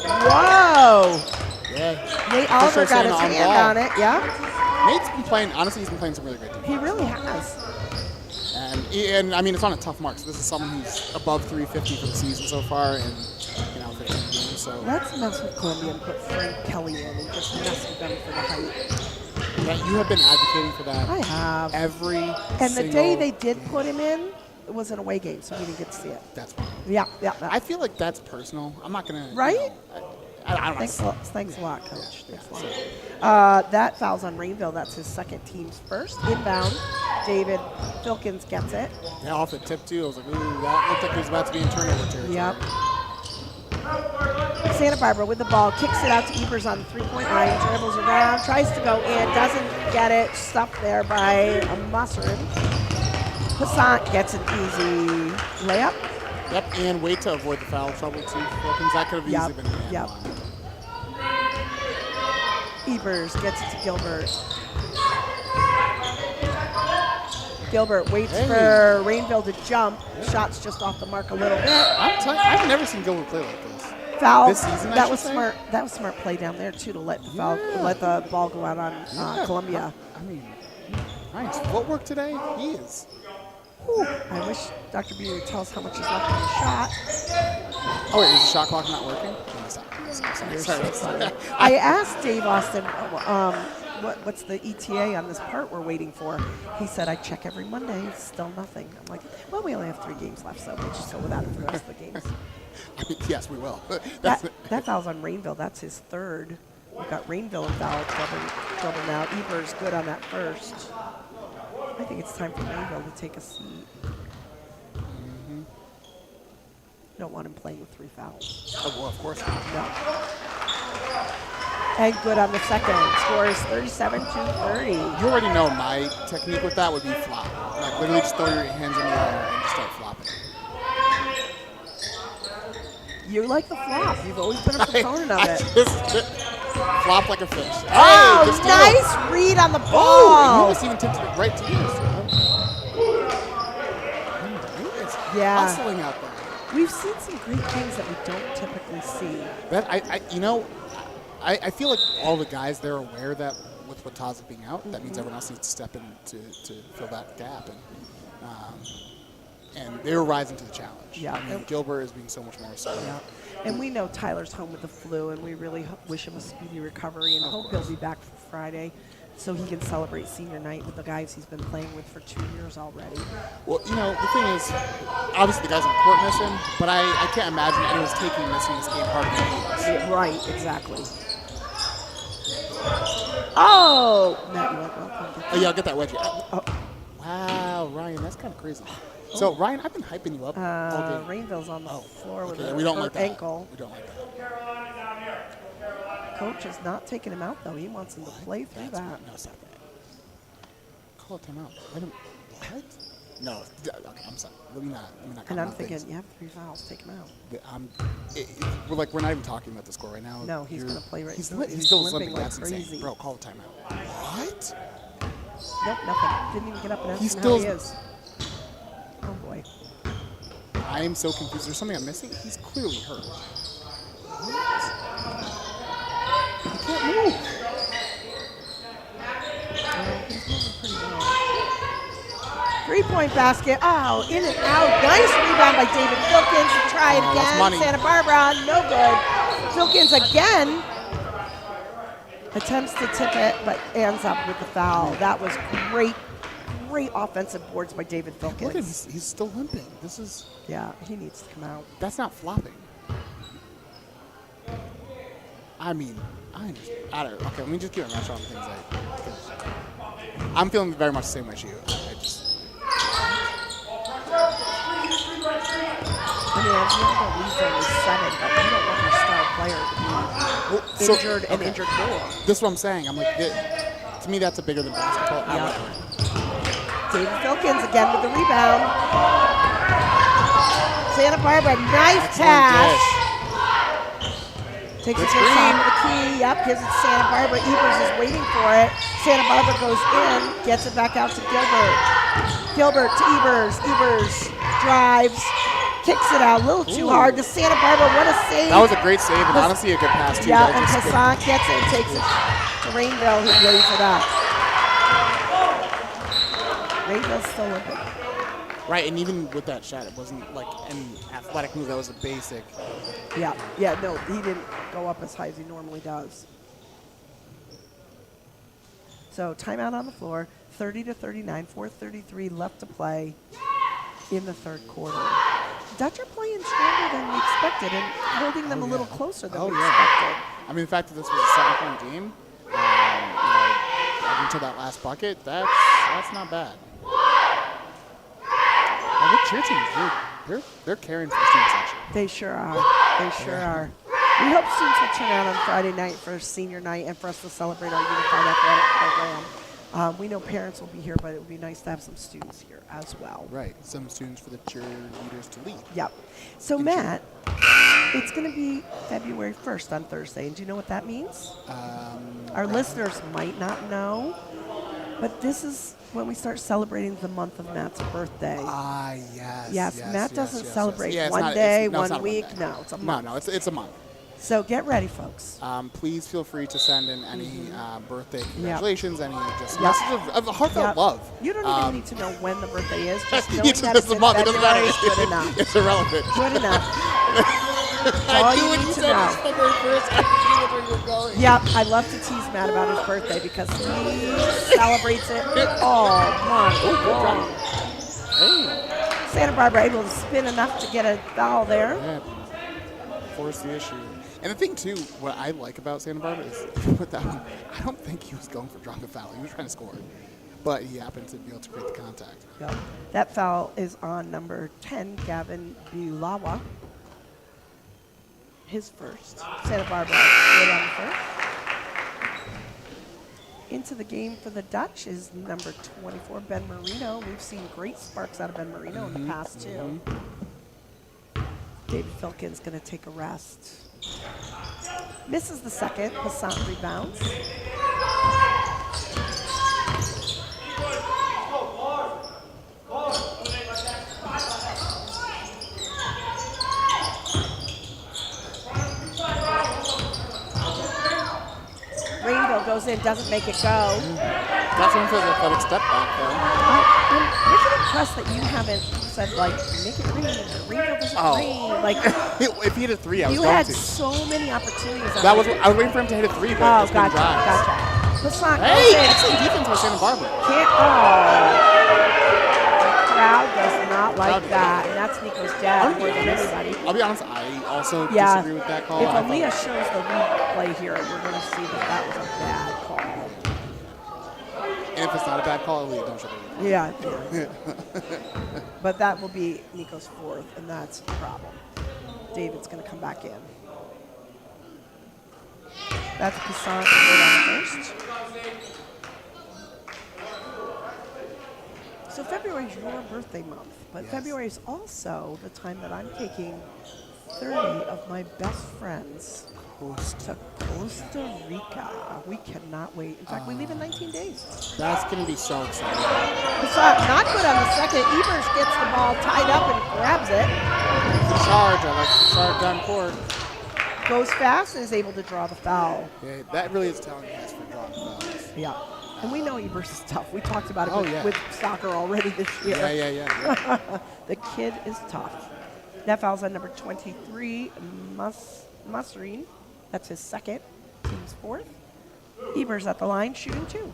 Whoa! Yeah. Nate Oliver sure got his saying on hand ball. on it, yeah. Nate's been playing. Honestly, he's been playing some really great defense. He really has. And I mean, it's on a tough mark. So this is someone who's above 350 for the season so far, and 15 games. So Let's mess with Columbia and put Frank Kelly in and just mess with them for the height. yeah, you have been advocating for that. I have. Every And the day they did put him in, it was an away game, so we didn't get to see it. That's fine. Yeah. I feel like that's personal. I'm not gonna. Right? I don't Thanks, know. thanks a lot, Coach. Thanks a lot. That foul's on Rainville. That's his second team's first. Inbound, David Wilkins gets it. Yeah, off the tip too. I was like, ooh, that looked like it was about to be in turnover territory. Yep. Santa Barbara with the ball, kicks it out to Evers on the 3-point line, dribbles around, tries to go in, doesn't get it, stuffed there by a Musserin. Passant gets an easy layup. Yep, and wait to avoid the foul trouble too. Wilkins, that could have easily been a hand. Yep. Evers gets it to Gilbert. Gilbert waits for Rainville to jump. Shot's just off the mark a little bit. I've never seen Gilbert play like this. Foul. This season, I that should was say? smart. That was smart play down there too to let the foul, let the ball go out on Columbia. I mean, Ryan's footwork today, he is. Whew. I wish Dr. B would tell us how much is left in the shot. Oh wait, is the shot clock not working? Sorry. I asked Dave Austin, what's the ETA on this part we're waiting for? He said, I check every Monday, still nothing. I'm like, well, we only have 3 games left, so we'll just go without it for the rest of the games. I mean, yes, we will. That foul's on Rainville. That's his third. We've got Rainville in foul trouble now. Evers good on that first. I think it's time for Rainville to take a seat. Don't want him playing with 3 fouls. Oh, well, of course not. No. And good on the second. Score is 37-30. You already know my technique with that would be flop. Like literally just throw your hands in the air and just start flopping. You like the flop. You've always been a proponent of it. Just flop like a fish. Oh, Hey, good steal. nice read on the Oh, and you ball. almost even tipped it right to you. It's hustling out there. We've seen some great things that we don't typically see. That I feel like all the guys they're aware that with Wataza being out, that means everyone else needs to step in to fill that gap, and they're rising to the challenge. Yeah. I mean, Gilbert is being so much more assertive. Yeah. And we know Tyler's home with the flu, and we really wish him a speedy recovery and hope he'll be back for Friday so he can celebrate senior night with the guys he's been playing with for 2 years already. Well, the thing is, obviously the guys on the court miss him, but I can't imagine anyone's taking missing this game harder than he is. Yeah, right, exactly. Oh! Matt, you want welcome? Oh, yeah, I'll get that wedgie. Oh. Wow, Ryan, that's kind of crazy. So, Ryan, I've been hyping you up all game. Rainville's on the floor with Okay, a we don't hurt like that. ankle. We don't like that. Coach is not taking him out, though. He wants him to play through that. No, stop that. Call a timeout. Wait a minute. What? No. Okay, I'm sorry. Let me not And I'm comment thinking, things. you have 3 fouls. Take him out. We're not even talking about the score right now. No, he's going to play right He's through it. still limping limping. like That's insane. crazy. Bro, call a timeout. What? Nope, nothing. Didn't even get up and ask He him still how he is. Oh, boy. I am so confused. There's something I'm missing. He's clearly hurt. What? He can't move. He's moving pretty well. 3-point basket. Oh, in and out. Nice rebound by David Filkins to try it Oh, that's again. money. Santa Barbara, no good. Filkins again attempts to tip it, but ends up with the foul. That was great offensive boards by David Look at him. Filkins. He's still limping. This is. Yeah, he needs to come out. That's not flopping. I mean, I don't. Okay, let me just give a match on things. I'm feeling very much the same way as you. I just. I mean, I know the lead's only 7, but you don't want your star player to be injured and injured more. This is what I'm saying. I'm like, to me, that's a bigger than basketball. Yeah. David Filkins again with the rebound. Santa Barbara, nice pass. Takes it to the top of the key. Yep, gives it to Santa Barbara. Evers is waiting for it. Santa Barbara goes in, gets it back out to Gilbert. Gilbert to Evers. Evers drives, kicks it out a little too hard to Santa Barbara. What a save. That was a great save and honestly a good pass too. Yeah, and Hassan gets it and takes it to Rainville, who lays it up. Rainville's still limping. Right, and even with that shot, it wasn't like an athletic move. That was a basic. Yeah, no, he didn't go up as high as he normally does. So timeout on the floor, 30-39, 4:33 left to play in the third quarter. Dutch are playing stronger than we expected and holding them a little closer than we expected. I mean, the fact that this was a 7-point game, up until that last bucket, that's not bad. The cheer teams, they're caring for the student section. They sure are. They sure are. We hope students will turn out on Friday night for senior night and for us to celebrate our unified athletic program. We know parents will be here, but it would be nice to have some students here as well. Right, some students for the cheerleaders to lead. Yep. So Matt, it's going to be February 1st on Thursday, and do you know what that means? Our listeners might not know, but this is when we start celebrating the month of Matt's birthday. Yes. Matt doesn't celebrate Yeah, one day, one week. No, it's a month. No, it's a month. So get ready, folks. Please feel free to send in any birthday congratulations, any just messages of heartfelt love. You don't even need to know when the birthday is. Just knowing It's that it's in a month. It doesn't matter. February is good enough. It's irrelevant. Good enough. I all knew you when need you to said know. it's February 1st, I knew where you were going. Yep, I love to tease Matt about his birthday because he celebrates it all month long. Hey. Santa Barbara able to spin enough to get a foul there. Yeah. Force the issue. And the thing, too, what I like about Santa Barbara is with that one, I don't think he was going for drawing a foul. He was trying to score. But he happened to be able to create the contact. Yep. That foul is on number 10, Gavin Bulawa. His first. Santa Barbara good on the first. Into the game for the Dutch is number 24, Ben Marino. We've seen great sparks out of Ben Marino in the past, too. David Filkins going to take a rest. Misses the second. Hassan rebounds. Rainbow goes in, doesn't make it go. That's one for the athletic step back, though. I'm really impressed that you haven't said, like, make it green, or Rainbow doesn't green. Like, If he hit a 3, I was you going had to. so many opportunities. I was waiting for him to hit a 3, but Oh, it's been drives. gotcha. Hassan goes Hey, in. excellent defense by Santa Barbara. The crowd does not like Crowd- that, and that's Nico's dad more than anybody. I'll be honest, I also Yeah. disagree with that call. If I thought- Aaliyah shows the replay here, we're going to see that that was a bad call. And if it's not a bad call, Aaliyah, don't show the replay. Yeah. But that will be Nico's fourth, and that's the problem. David's going to come back in. That's Passant good on first. So February is your birthday month, but Yes. February is also the time that I'm taking 30 of my best friends host. to Costa Rica. We cannot wait. In fact, we leave in 19 days. That's going to be so exciting. It's not good on the second. Evers gets the ball tied up and grabs it. Charge. I like the charge down court. Goes fast and is able to draw the foul. Yeah, that really is telling you guys for drawing fouls. Yeah. And we know Evers is tough. We talked about it yeah. with soccer already this year. Yeah. The kid is tough. That foul's on number 23, Masreen. That's his second. Team's fourth. Evers at the line, shooting 2.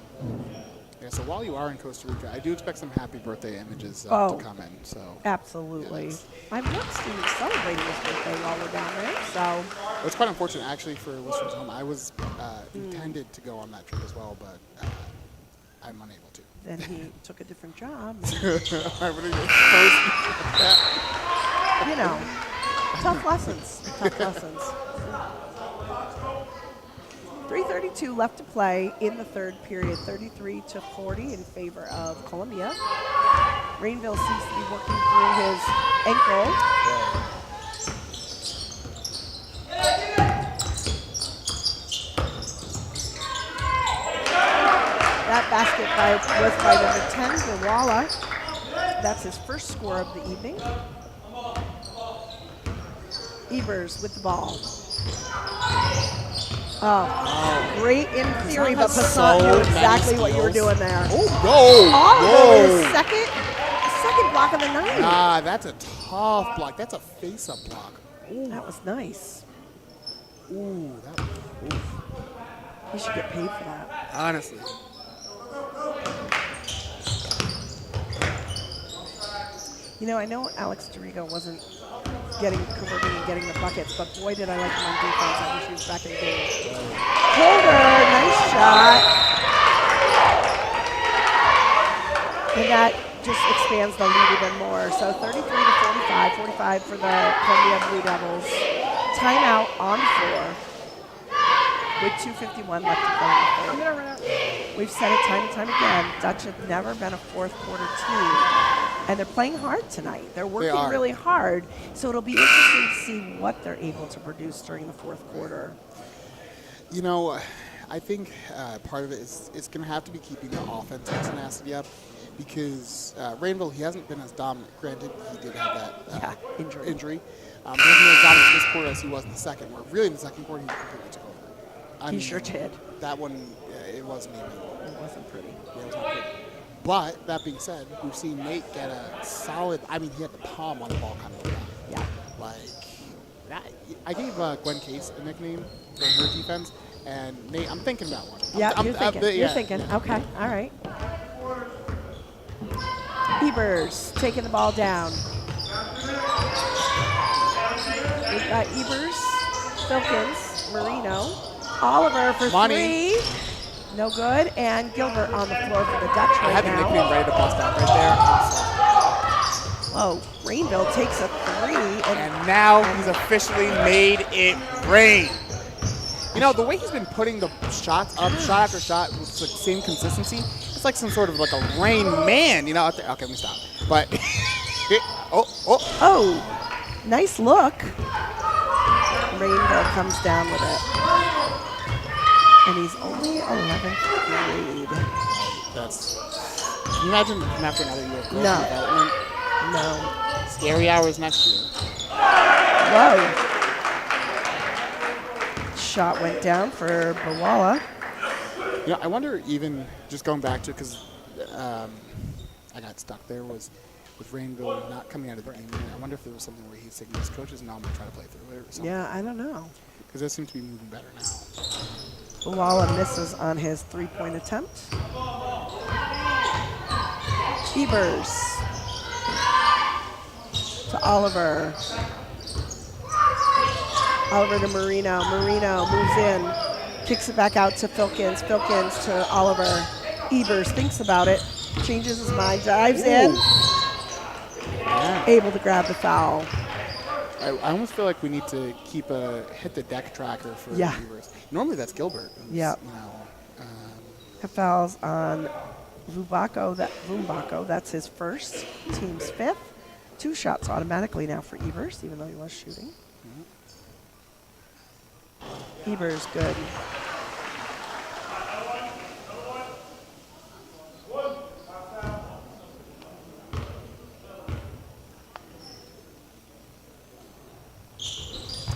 Yeah, so while you are in Costa Rica, I do expect some happy birthday images to come in. So Absolutely. Yes. I've watched students celebrating his birthday while we're down there, so. It's quite unfortunate, actually, for listeners at home. I was intended to go on that trip as well, but I'm unable to. Then he took a different job. I would have You know, tough lessons. 3:32 left to play in the third period, 33-40 in favor of Columbia. Rainville seems to be working through his ankle. That basket was by number 10, Guilderland. That's his first score of the evening. Evers with the ball. Oh, great in theory, but Passant knew exactly what you were doing there. Oh, no. Oliver with his second block of the night. Ah, that's a tough block. That's a face-up block. Ooh. That was nice. Ooh, He should get paid for that. honestly. You know, I know Alex Dorigo wasn't converting and getting the buckets, but boy, did I like him on defense. I wish he was back in the game. Holder, nice shot. And that just expands the lead even more. So 33-45, 45 for the Columbia Blue Devils. Timeout on 4 with 2:51 left to play in the third. We've said it time and time again, Dutch have never been a fourth quarter team. And they're playing hard tonight. They're working really hard. So it'll be interesting to see what they're able to produce during the fourth quarter. You know, I think part of it is it's going to have to be keeping the offensive tenacity up because Rainville, he hasn't been as dominant. Granted, he did have that injury. He hasn't been as dominant this quarter as he was in the second, where really in the second quarter he completely took over. He sure did. That one, it wasn't even. It wasn't pretty. Yeah, it was not pretty. But that being said, we've seen Nate get a solid. I mean, he had the palm on the ball kind of like that. Yeah. Like that. I gave Gwen Case a nickname for her defense, and Nate, I'm thinking about one. Yeah, you're thinking. You're thinking. Okay. All right. Evers taking the ball down. We've got Evers, Filkins, Marino, Oliver for Money. 3. No good. And Gilbert on the floor for the Dutch I right had the now. nickname ready to bust out right there. Oh, Rainville takes a 3. And now he's officially made it rain. You know, the way he's been putting the shots up, shot after shot, with the same consistency, it's like some sort of like a Rain Man, you know, out there. Okay, let me stop. But, Oh, nice look. Rainville comes down with it. And he's only 11th grade. That's, can you imagine after another year of growth No. and development? No. Scary hours next year. Whoa. Shot went down for Bawala. You know, I wonder even, just going back to, because I got stuck there, was with Rainville not coming out of the game. I wonder if there was something where he's saying to his coaches, no, I'm going to try to play through it or something. Yeah, I don't know. Because they seem to be moving better now. Bawala misses on his 3-point attempt. Evers to Oliver. Oliver to Marino. Marino moves in, kicks it back out to Filkins. Filkins to Oliver. Evers thinks about it, changes his mind, dives in. Yeah. Able to grab the foul. I almost feel like we need to hit the deck tracker for Evers. Normally that's Gilbert. Yeah. You know, Fouls on Vumbaco. That's his first, team's 5th. 2 shots automatically now for Evers, even though he was shooting. Evers, good.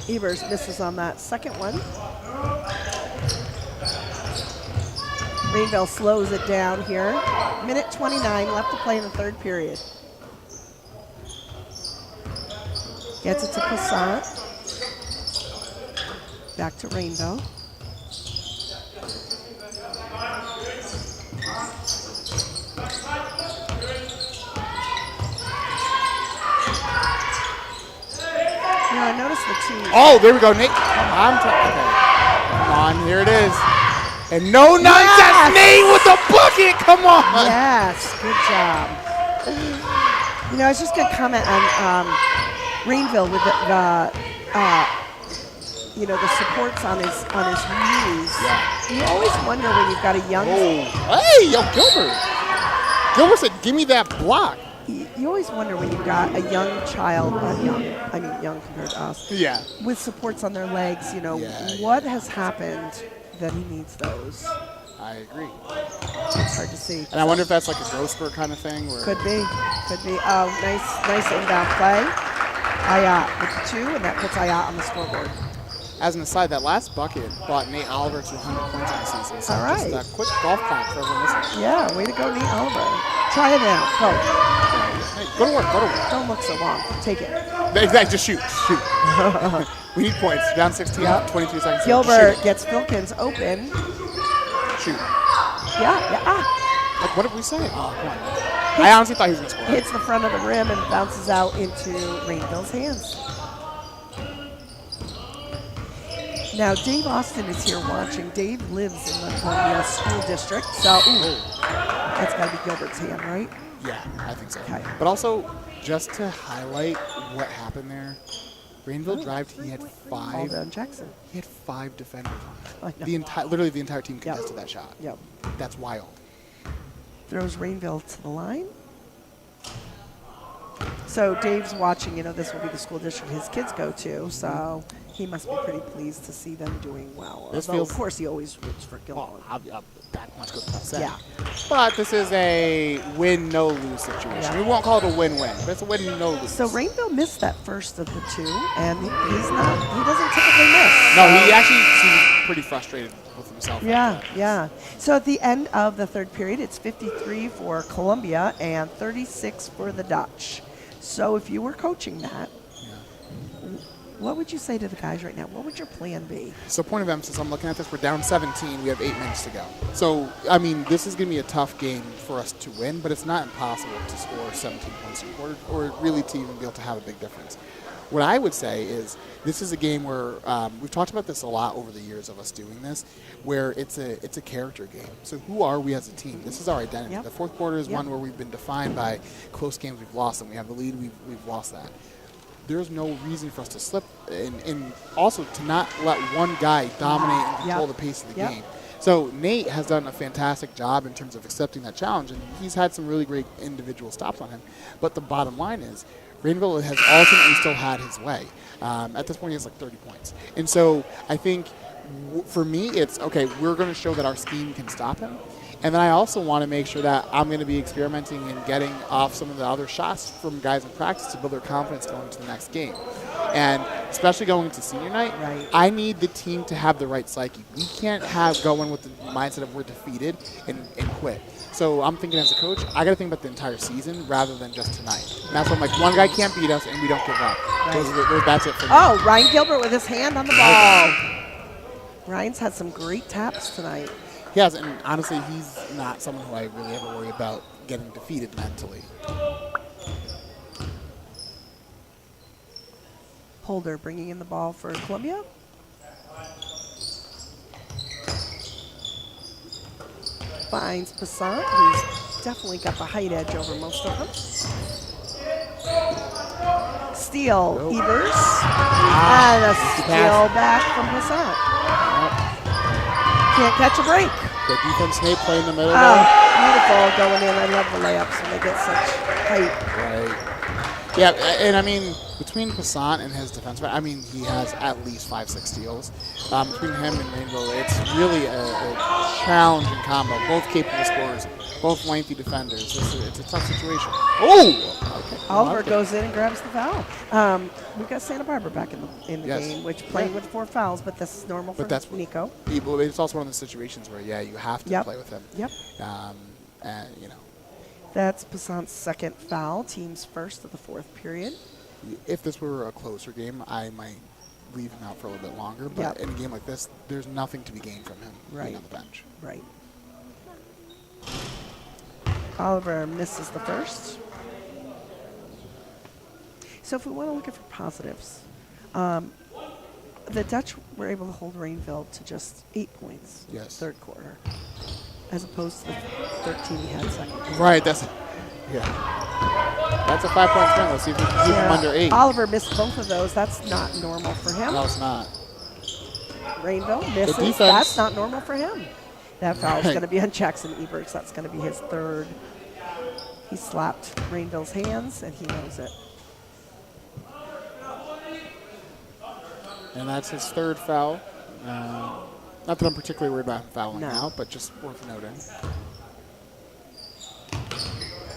Evers misses on that second one. Greenville slows it down here. Minute 29 left to play in the third period. Gets it to Passant. Back to Rainbow. You know, I noticed the two. Oh, there we go, Nate. Okay. Come on, here it is. And no nonsense, Yes! Nate with the bucket. Come on. Yes, good job. You know, I was just going to comment on Rainville with you know, the supports on his knees. Yeah. You always wonder when you've got a young. Oh, hey, yo, Gilbert. Gilbert said, "Give me that block." You always wonder when you've got a young child, young compared to us, Yeah. with supports on their legs. You know, Yeah, what has happened that he needs those? I agree. It's hard to see. And I wonder if that's like a growth spurt kind of thing. Where Could be. Oh, nice inbound play. Ayat with the 2, and that puts Ayat on the scoreboard. As an aside, that last bucket brought Nate Oliver to 100 points in the season. So All right. just a quick golf clap for everyone listening. Yeah, way to go, Nate Oliver. Try it now. Go. Hey, go to work, go to work. Don't look so long. Take it. Exactly, just shoot. We need points. Down 16, 22 seconds. Gilbert Shoot. gets Filkins open. Shoot. Yeah. Like, what did we say? Oh, come on. I honestly thought he was going to score. Hits the front of the rim and bounces out into Rainville's hands. Now, Dave Austin is here watching. Dave lives in the Columbia School District, so that's got to be Gilbert's hand, right? Yeah, I think so. Okay. But also, just to highlight what happened there, Rainville drived. He had five. Alden Jackson. He had 5 defenders on I it. know. Literally the entire team Yep. contested that shot. Yep. That's wild. Throws Rainville to the line. So Dave's watching, you know, this will be the school district his kids go to, so he must be pretty pleased to see them doing well. This Although, feels- of course, he always roots for Guilderland. That much goes without saying. Yeah. But this is a win, no lose situation. Yeah. We won't call it a win-win, but it's a win, no lose. So Rainville missed that first of the 2, and he doesn't typically miss. No, he actually seemed pretty frustrated with himself. Yeah. So at the end of the third period, it's 53 for Columbia and 36 for the Dutch. So if you were coaching that, what would you say to the guys right now? What would your plan be? So point of emphasis, I'm looking at this, we're down 17, we have 8 minutes to go. So, I mean, this is going to be a tough game for us to win, but it's not impossible to score 17 points in a quarter or really to even be able to have a big difference. What I would say is this is a game where we've talked about this a lot over the years of us doing this, where it's a character game. So who are we as a team? This is our identity. Yep. The fourth quarter is Yep. one where we've been defined by close games we've lost, and we have the lead, we've lost that. There's no reason for us to slip, and also to not let one guy dominate and control the pace of the Yep. game. So Nate has done a fantastic job in terms of accepting that challenge, and he's had some really great individual stops on him. But the bottom line is, Rainville has ultimately still had his way. At this point, he has like 30 points. And so I think for me, it's, okay, we're going to show that our scheme can stop him. And then I also want to make sure that I'm going to be experimenting and getting off some of the other shots from guys in practice to build their confidence going into the next game. And especially going into senior night, Right. I need the team to have the right psyche. We can't have going with the mindset of we're defeated and quit. So I'm thinking as a coach, I got to think about the entire season rather than just tonight. And that's why I'm like, one guy can't beat us and we don't give up. That's it for me. Oh, Ryan Gilbert with his hand on the ball. Ryan's had some great taps tonight. He has, and honestly, he's not someone who I really ever worry about getting defeated mentally. Holder bringing in the ball for Columbia. Finds Passant, who's definitely got the height edge over most of them. Steal, Evers. And a steal back from Passant. Can't catch a break. Good defense, Nate, play in the middle Oh, there. beautiful going in. I love the layups when they get such height. Right. Yeah, and I mean, between Passant and his defenseman, I mean, he has at least 5-6 steals. Between him and Rainbow, it's really a challenging combo. Both capable scorers, both lengthy defenders. It's a tough situation. Oh! Okay. Oliver goes in and grabs the foul. We've got Santa Barbara back in the Yes. game, which playing with 4 fouls, but this is normal for Nico. It's also one of the situations where, yeah, you have to play with him. Yep. And, you know. That's Passant's second foul, team's first of the 4th period. If this were a closer game, I might leave him out for a little bit longer. But in a game like this, there's nothing to be gained from him being on the bench. Right. Oliver misses the first. So if we want to look at for positives, the Dutch were able to hold Rainville to just 8 points in the third quarter, as opposed to the 13 he had second. Right, that's a 5-point swing. Let's see if we can keep him under 8. Oliver missed both of those. That's not normal for him. No, it's not. Rainville misses. That's not normal for him. That foul is going to be on Jackson Eberts. That's going to be his third. He slapped Rainville's hands, and he knows it. And that's his third foul. Not that I'm particularly worried about him fouling out, but just worth noting.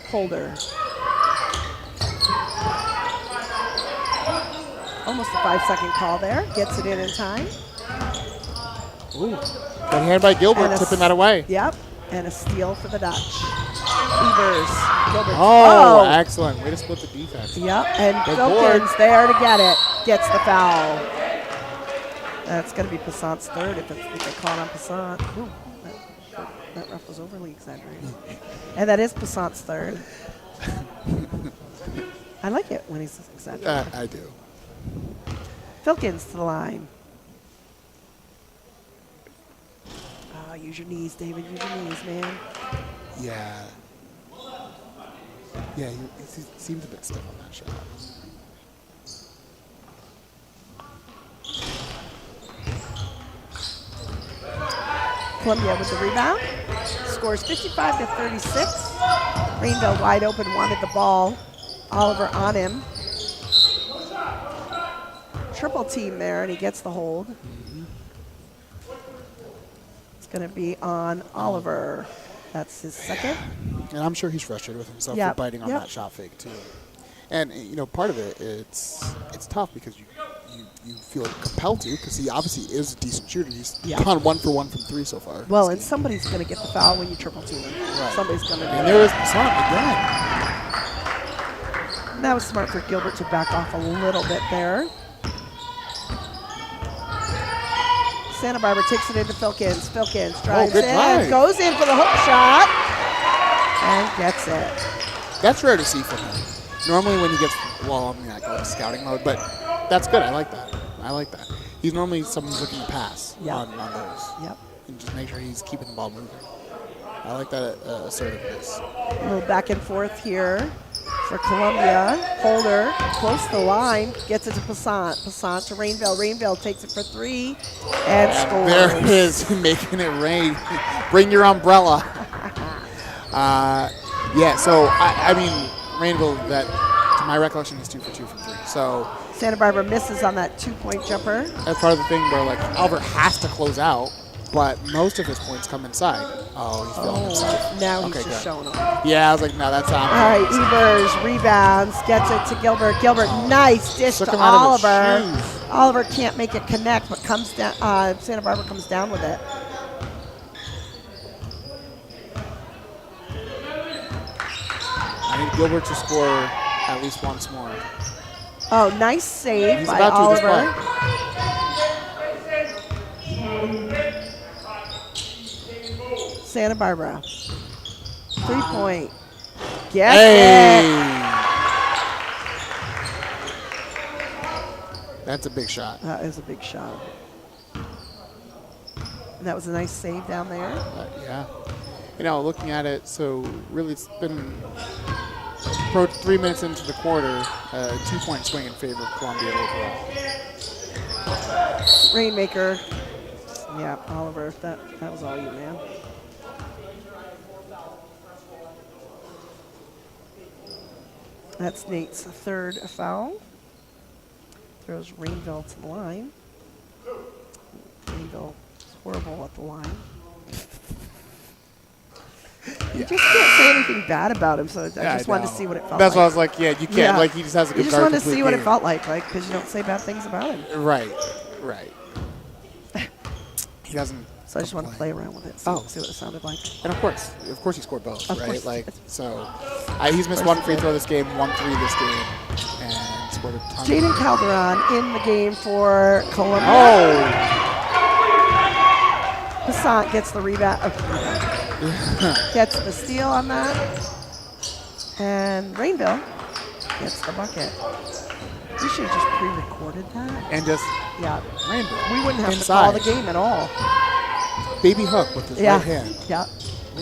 Holder. Almost a 5-second call there. Gets it in time. Ooh. Good hand by Gilbert, tipping that away. Yep. And a steal for the Dutch. Evers. Gilbert. Oh, excellent. Way to split the defense. Yep. And Filkins there to get it. Gets the foul. That's going to be Passant's third if they call it on Passant. Ooh, that ref was overly exaggerating. And that is Passant's third. I like it when he's exaggerating. I do. Filkins to the line. Use your knees, David. Use your knees, man. Yeah. Yeah, he seems a bit stiff on that shot. Columbia with the rebound. Scores 55-36. Rainville wide open, wanted the ball. Oliver on him. Triple team there, and he gets the hold. It's going to be on Oliver. That's his second. And I'm sure he's frustrated with himself for biting on that shot fake too. And you know, part of it's tough because you feel compelled to, because he obviously is a decent shooter. He's gone 1 for 1 from 3 so far. Well, and somebody's going to get the foul when you triple team him. Right. Somebody's going to do it. And there is Passant again. And that was smart for Gilbert to back off a little bit there. Santa Barbara takes it into Filkins. Filkins drives in, goes in for the hook shot, and gets it. That's rare to see from him. Normally when he gets, well, I'm not going scouting mode, but that's good. I like that. He's normally someone who's looking to pass on those. Yep. And just make sure he's keeping the ball moving. I like that assertiveness. A little back and forth here for Columbia. Holder close to the line, gets it to Passant. Passant to Rainville. Rainville takes it for 3 and scores. There it is, making it rain. Bring your umbrella. So I mean, Rainville, that to my recollection is 2 for 2 from 3. So Santa Barbara misses on that 2-point jumper. that's part of the thing where like Albert has to close out, but most of his points come inside. Oh, he's feeling himself. Now he's just showing them. Yeah, I was like, no, that's on. All right, Evers rebounds, gets it to Gilbert. Gilbert, nice dish to Oliver. Oliver can't make it connect, but comes down. Santa Barbara comes down with it. I need Gilbert to score at least once more. Oh, nice save He's by about Oliver. Santa Barbara. 3-point. Gets it. That's a big shot. That is a big shot. And that was a nice save down there. Yeah. You know, looking at it, so really it's been 3 minutes into the quarter, 2-point swing in favor of Columbia overall. Rainmaker. Yeah, Oliver, that was all you, man. That's Nate's third foul. Throws Rainville to the line. Rainville is horrible at the line. You just can't say anything bad about him, so I just wanted to see what it felt That's like. why I was like, yeah, you can't. Like, he just has a good You just wanted to see what it felt like, because you don't say bad things about him. Right. He doesn't. So I just want to play around with it, see what it sounded like. And of course he scored both, Of right? course. Like, so he's missed one free throw this game, 1-3 this game, and scored a ton. Jaden Calderon in the game for Columbia. Oh! Passant gets the rebound. Gets the steal on that. And Rainville gets the bucket. We should have just pre-recorded that. And just Rainville. We wouldn't have inside. to call the game at all. Baby hook with his right hand. Yeah. Oh,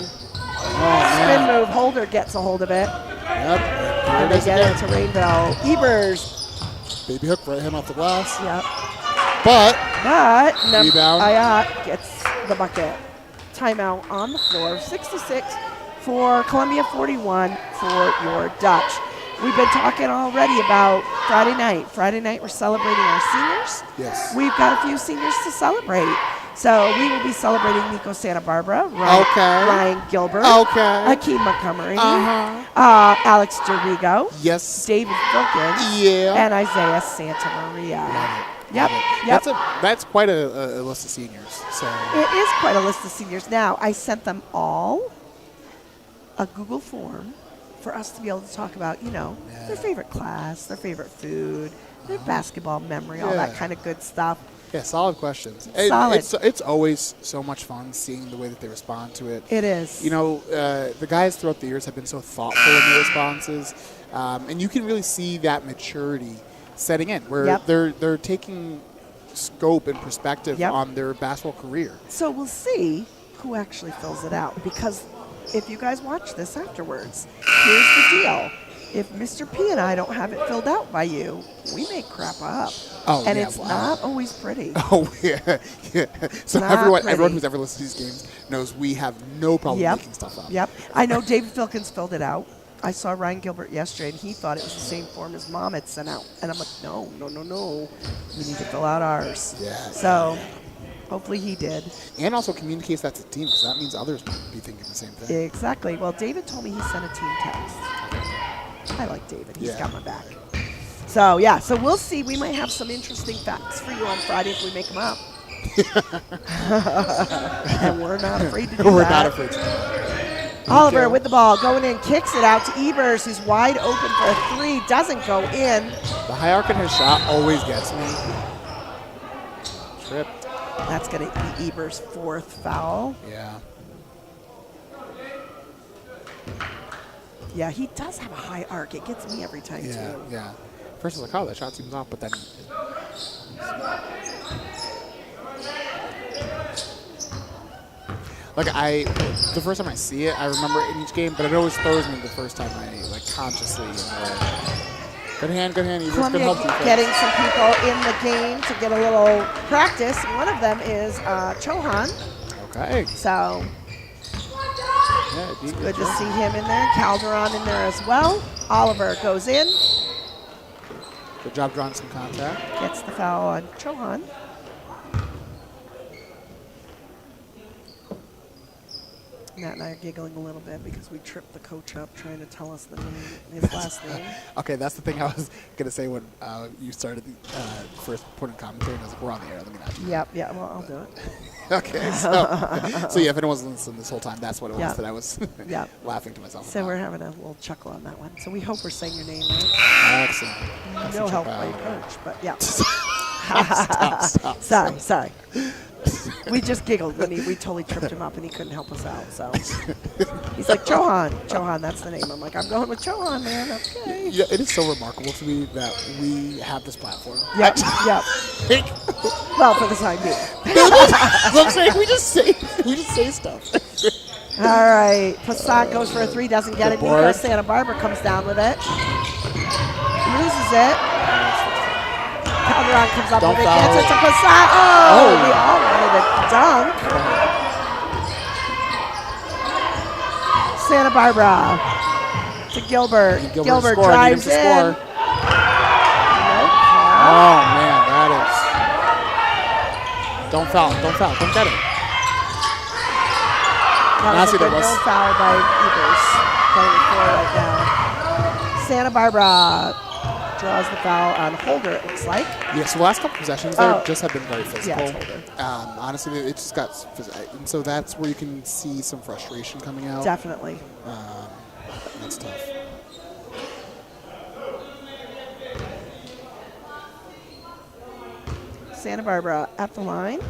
Spin man. move. Holder gets a hold of it. Yep. And they get it to Rainville. Ebers. Baby hook right hand off the glass. Yep. But Rebound. Ayat gets the bucket. Timeout on the floor. 66 for Columbia, 41 for your Dutch. We've been talking already about Friday night. Friday night we're celebrating our seniors. Yes. We've got a few seniors to celebrate. So we will be celebrating Nico Santa Barbara, Ryan Gilbert, Hakeem Montgomery, Alex Dorigo, yes, David Filkins, and Isaiah Santa Maria. Yep. That's quite a list of seniors. So it is quite a list of seniors. Now, I sent them all a Google form for us to be able to talk about, their favorite class, their favorite food, their basketball memory, all that kind of good stuff. Yeah, solid questions. Solid. It's always so much fun seeing the way that they respond to it. It is. The guys throughout the years have been so thoughtful in their responses, and you can really see that maturity setting in, where they're taking scope and perspective on their basketball career. So we'll see who actually fills it out, because if you guys watch this afterwards, here's the deal. If Mr. P and I don't have it filled out by you, we may crap up. And it's not always pretty. Oh, yeah. So everyone who's ever listened to these games knows we have no problem making stuff up. Yep. I know David Filkins filled it out. I saw Ryan Gilbert yesterday, and he thought it was the same form his mom had sent out. And I'm like, no. We need to fill out ours. Yeah. So hopefully he did. And also communicates that to the team, because that means others might be thinking the same thing. Exactly. Well, David told me he sent a team text. I like David. He's got my back. So, so we'll see. We might have some interesting facts for you on Friday if we make them up. And we're not afraid to do that. We're not afraid to do that. Oliver with the ball, going in, kicks it out to Ebers, who's wide open for a three, doesn't go in. The high arc in his shot always gets me. Tripped. That's going to be Ebers' fourth foul. Yeah. Yeah, he does have a high arc. It gets me every time, too. Yeah. First I was like, oh, that shot seems off, but then... the first time I see it, I remember it in each game, but it always throws me the first time I, consciously... Good hand. Columbia getting some people in the game to get a little practice. One of them is Chohan. Okay. So... It's good to see him in there. Calderon in there as well. Oliver goes in. Good job drawing some contact. Gets the foul on Chohan. Matt and I are giggling a little bit because we tripped the coach up trying to tell us the name, his last name. Okay, that's the thing I was going to say when you started first putting commentary. And I was like, we're on the air. Let me not do that. Yeah, well, I'll do it. Okay, so if anyone's listening this whole time, that's what it was that I was laughing to myself So about. we're having a little chuckle on that one. So we hope we're saying your name right. Excellent. No help by your coach, but yeah. Stop. Sorry. We just giggled when we totally tripped him up and he couldn't help us out. So he's like, Chohan, that's the name. I'm like, I'm going with Chohan, man. Okay. Yeah, it is so remarkable to me that we have this platform. Yep. Well, for the time being. I'm saying we just say stuff. All right. Passat goes for a three, doesn't get it. Nico Santa Barbara comes down with it. Loses it. Calderon comes up with it, gets it to Passat. Oh, we all wanted a dunk. Santa Barbara To Gilbert. Need Gilbert to Gilbert score. I need him drives to in. score. No call. Oh, man, that is... Don't foul. Don't foul. Don't get it. That was a good no foul by Evers. Playing the floor right now. Santa Barbara draws the foul on Holder, it looks like. Yeah, so the last couple possessions there just have been very physical. Yeah, it's Holder. Honestly, it just got physical. And so that's where you can see some frustration coming out. Definitely. That's tough. Santa Barbara at the line.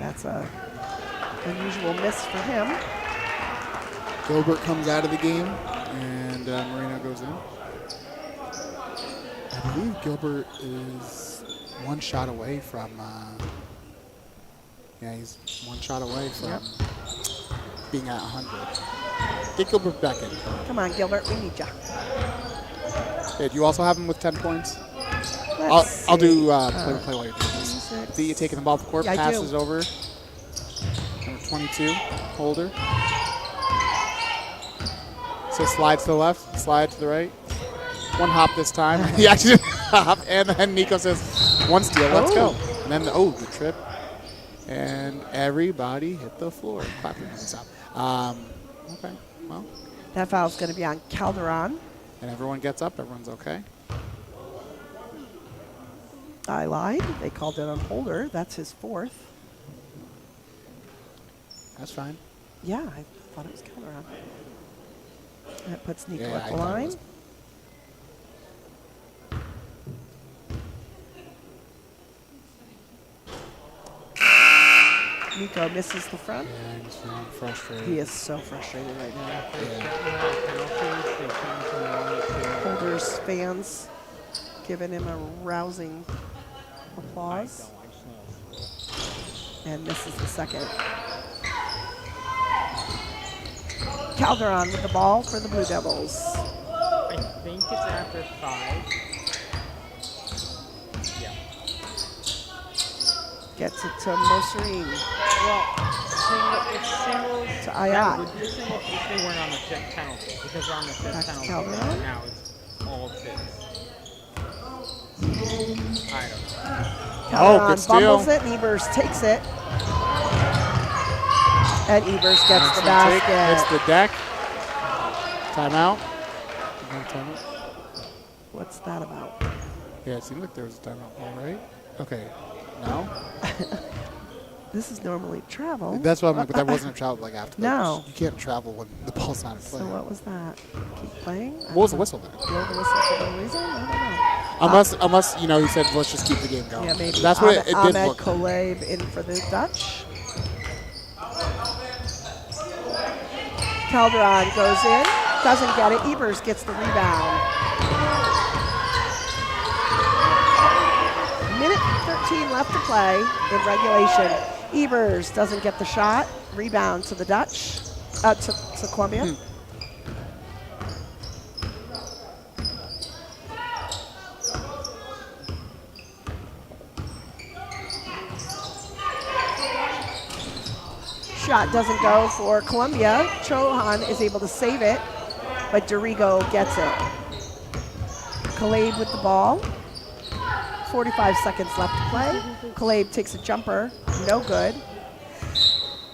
That's a unusual miss for him. Gilbert comes out of the game, and Marino goes in. I believe Gilbert is one shot away from... yeah, he's one shot away from being at 100. Get Gilbert back in. Come on, Gilbert, we need you. Okay, do you also have him with 10 points? I'll do play-by-play while you're doing this. Thea taking the ball off the court, passes over. Number 22, Holder. So slide to the left, slide to the right. One hop this time. He actually hop, and then Nico says, one steal, let's go. And then, the trip. And everybody hit the floor. Clapping on this out. Okay, well. That foul's going to be on Calderon. And everyone gets up, everyone's okay. I lied. They called it on Holder. That's his fourth. That's fine. Yeah, I thought it was Calderon. That puts Nico Yeah, at the line. Nico misses the front. Yeah, he's feeling frustrated. He is so frustrated right now. Holder's fans giving him a rousing applause. And misses the second. Calderon with the ball for the Blue Devils. I think it's after 5. Yeah. Gets it to Moserine. Well, it's singles. To Ayat. Would be singles if they weren't on the 5th penalty. Because they're on the 5th Back to penalty. Calderon. Now it's all 6. I don't know. Calderon good steal. bumbles it, and Evers takes it. And Evers gets the basket. It's the deck. Timeout. Timeout. What's that about? Yeah, it seemed like there was a timeout ball, right? Okay. No? This is normally travel. That's what I'm like, but that wasn't a travel like after. No. You can't travel when the ball's not in play. So what was that? Keep playing? What was the whistle then? Blow the whistle for no reason? I don't know. Unless he said, let's just keep the game going. Yeah, maybe. That's what it did Ahmed look. Koleb in for the Dutch. Calderon goes in, doesn't get it. Evers gets the rebound. Minute 13 left to play in regulation. Evers doesn't get the shot. Rebound to the Dutch, to Columbia. Shot doesn't go for Columbia. Chohan is able to save it, but Dorigo gets it. Kaleb with the ball. 45 seconds left to play. Kaleb takes a jumper, no good.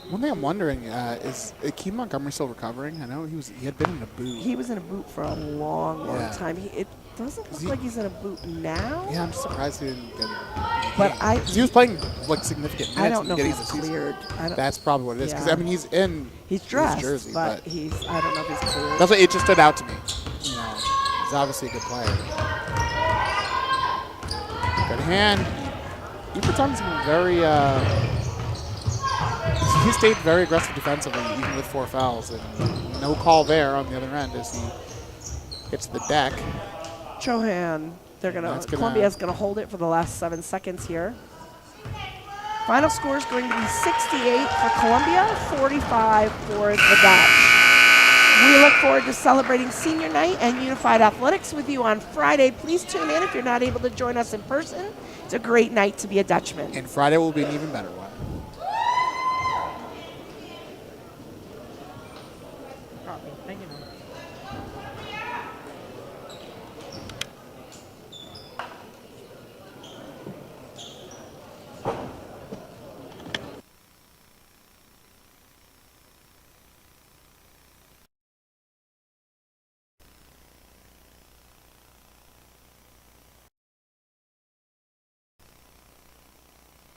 One thing I'm wondering is Keith Montgomery still recovering? I know he had been in a boot. He was in a boot for a long time. It doesn't look like he's in a boot now. Yeah, I'm just surprised he didn't get it. But he was playing like significant minutes. I don't know if in the he's season. cleared. That's probably what it is. Because I mean, he's in he's dressed, his jersey, but I don't know if he's cleared. that's what it just stood out to me. You know, he's obviously a good player. Good hand. Eberton's been very. He stayed very aggressive defensively, even with 4 fouls, and no call there on the other end as he hits the deck. Chohan, Columbia's gonna hold it for the last 7 seconds here. Final score is going to be 68 for Columbia, 45 for the Dutch. We look forward to celebrating senior night and unified athletics with you on Friday. Please tune in if you're not able to join us in person. It's a great night to be a Dutchman. And Friday will be an even better one. copy. Thank you.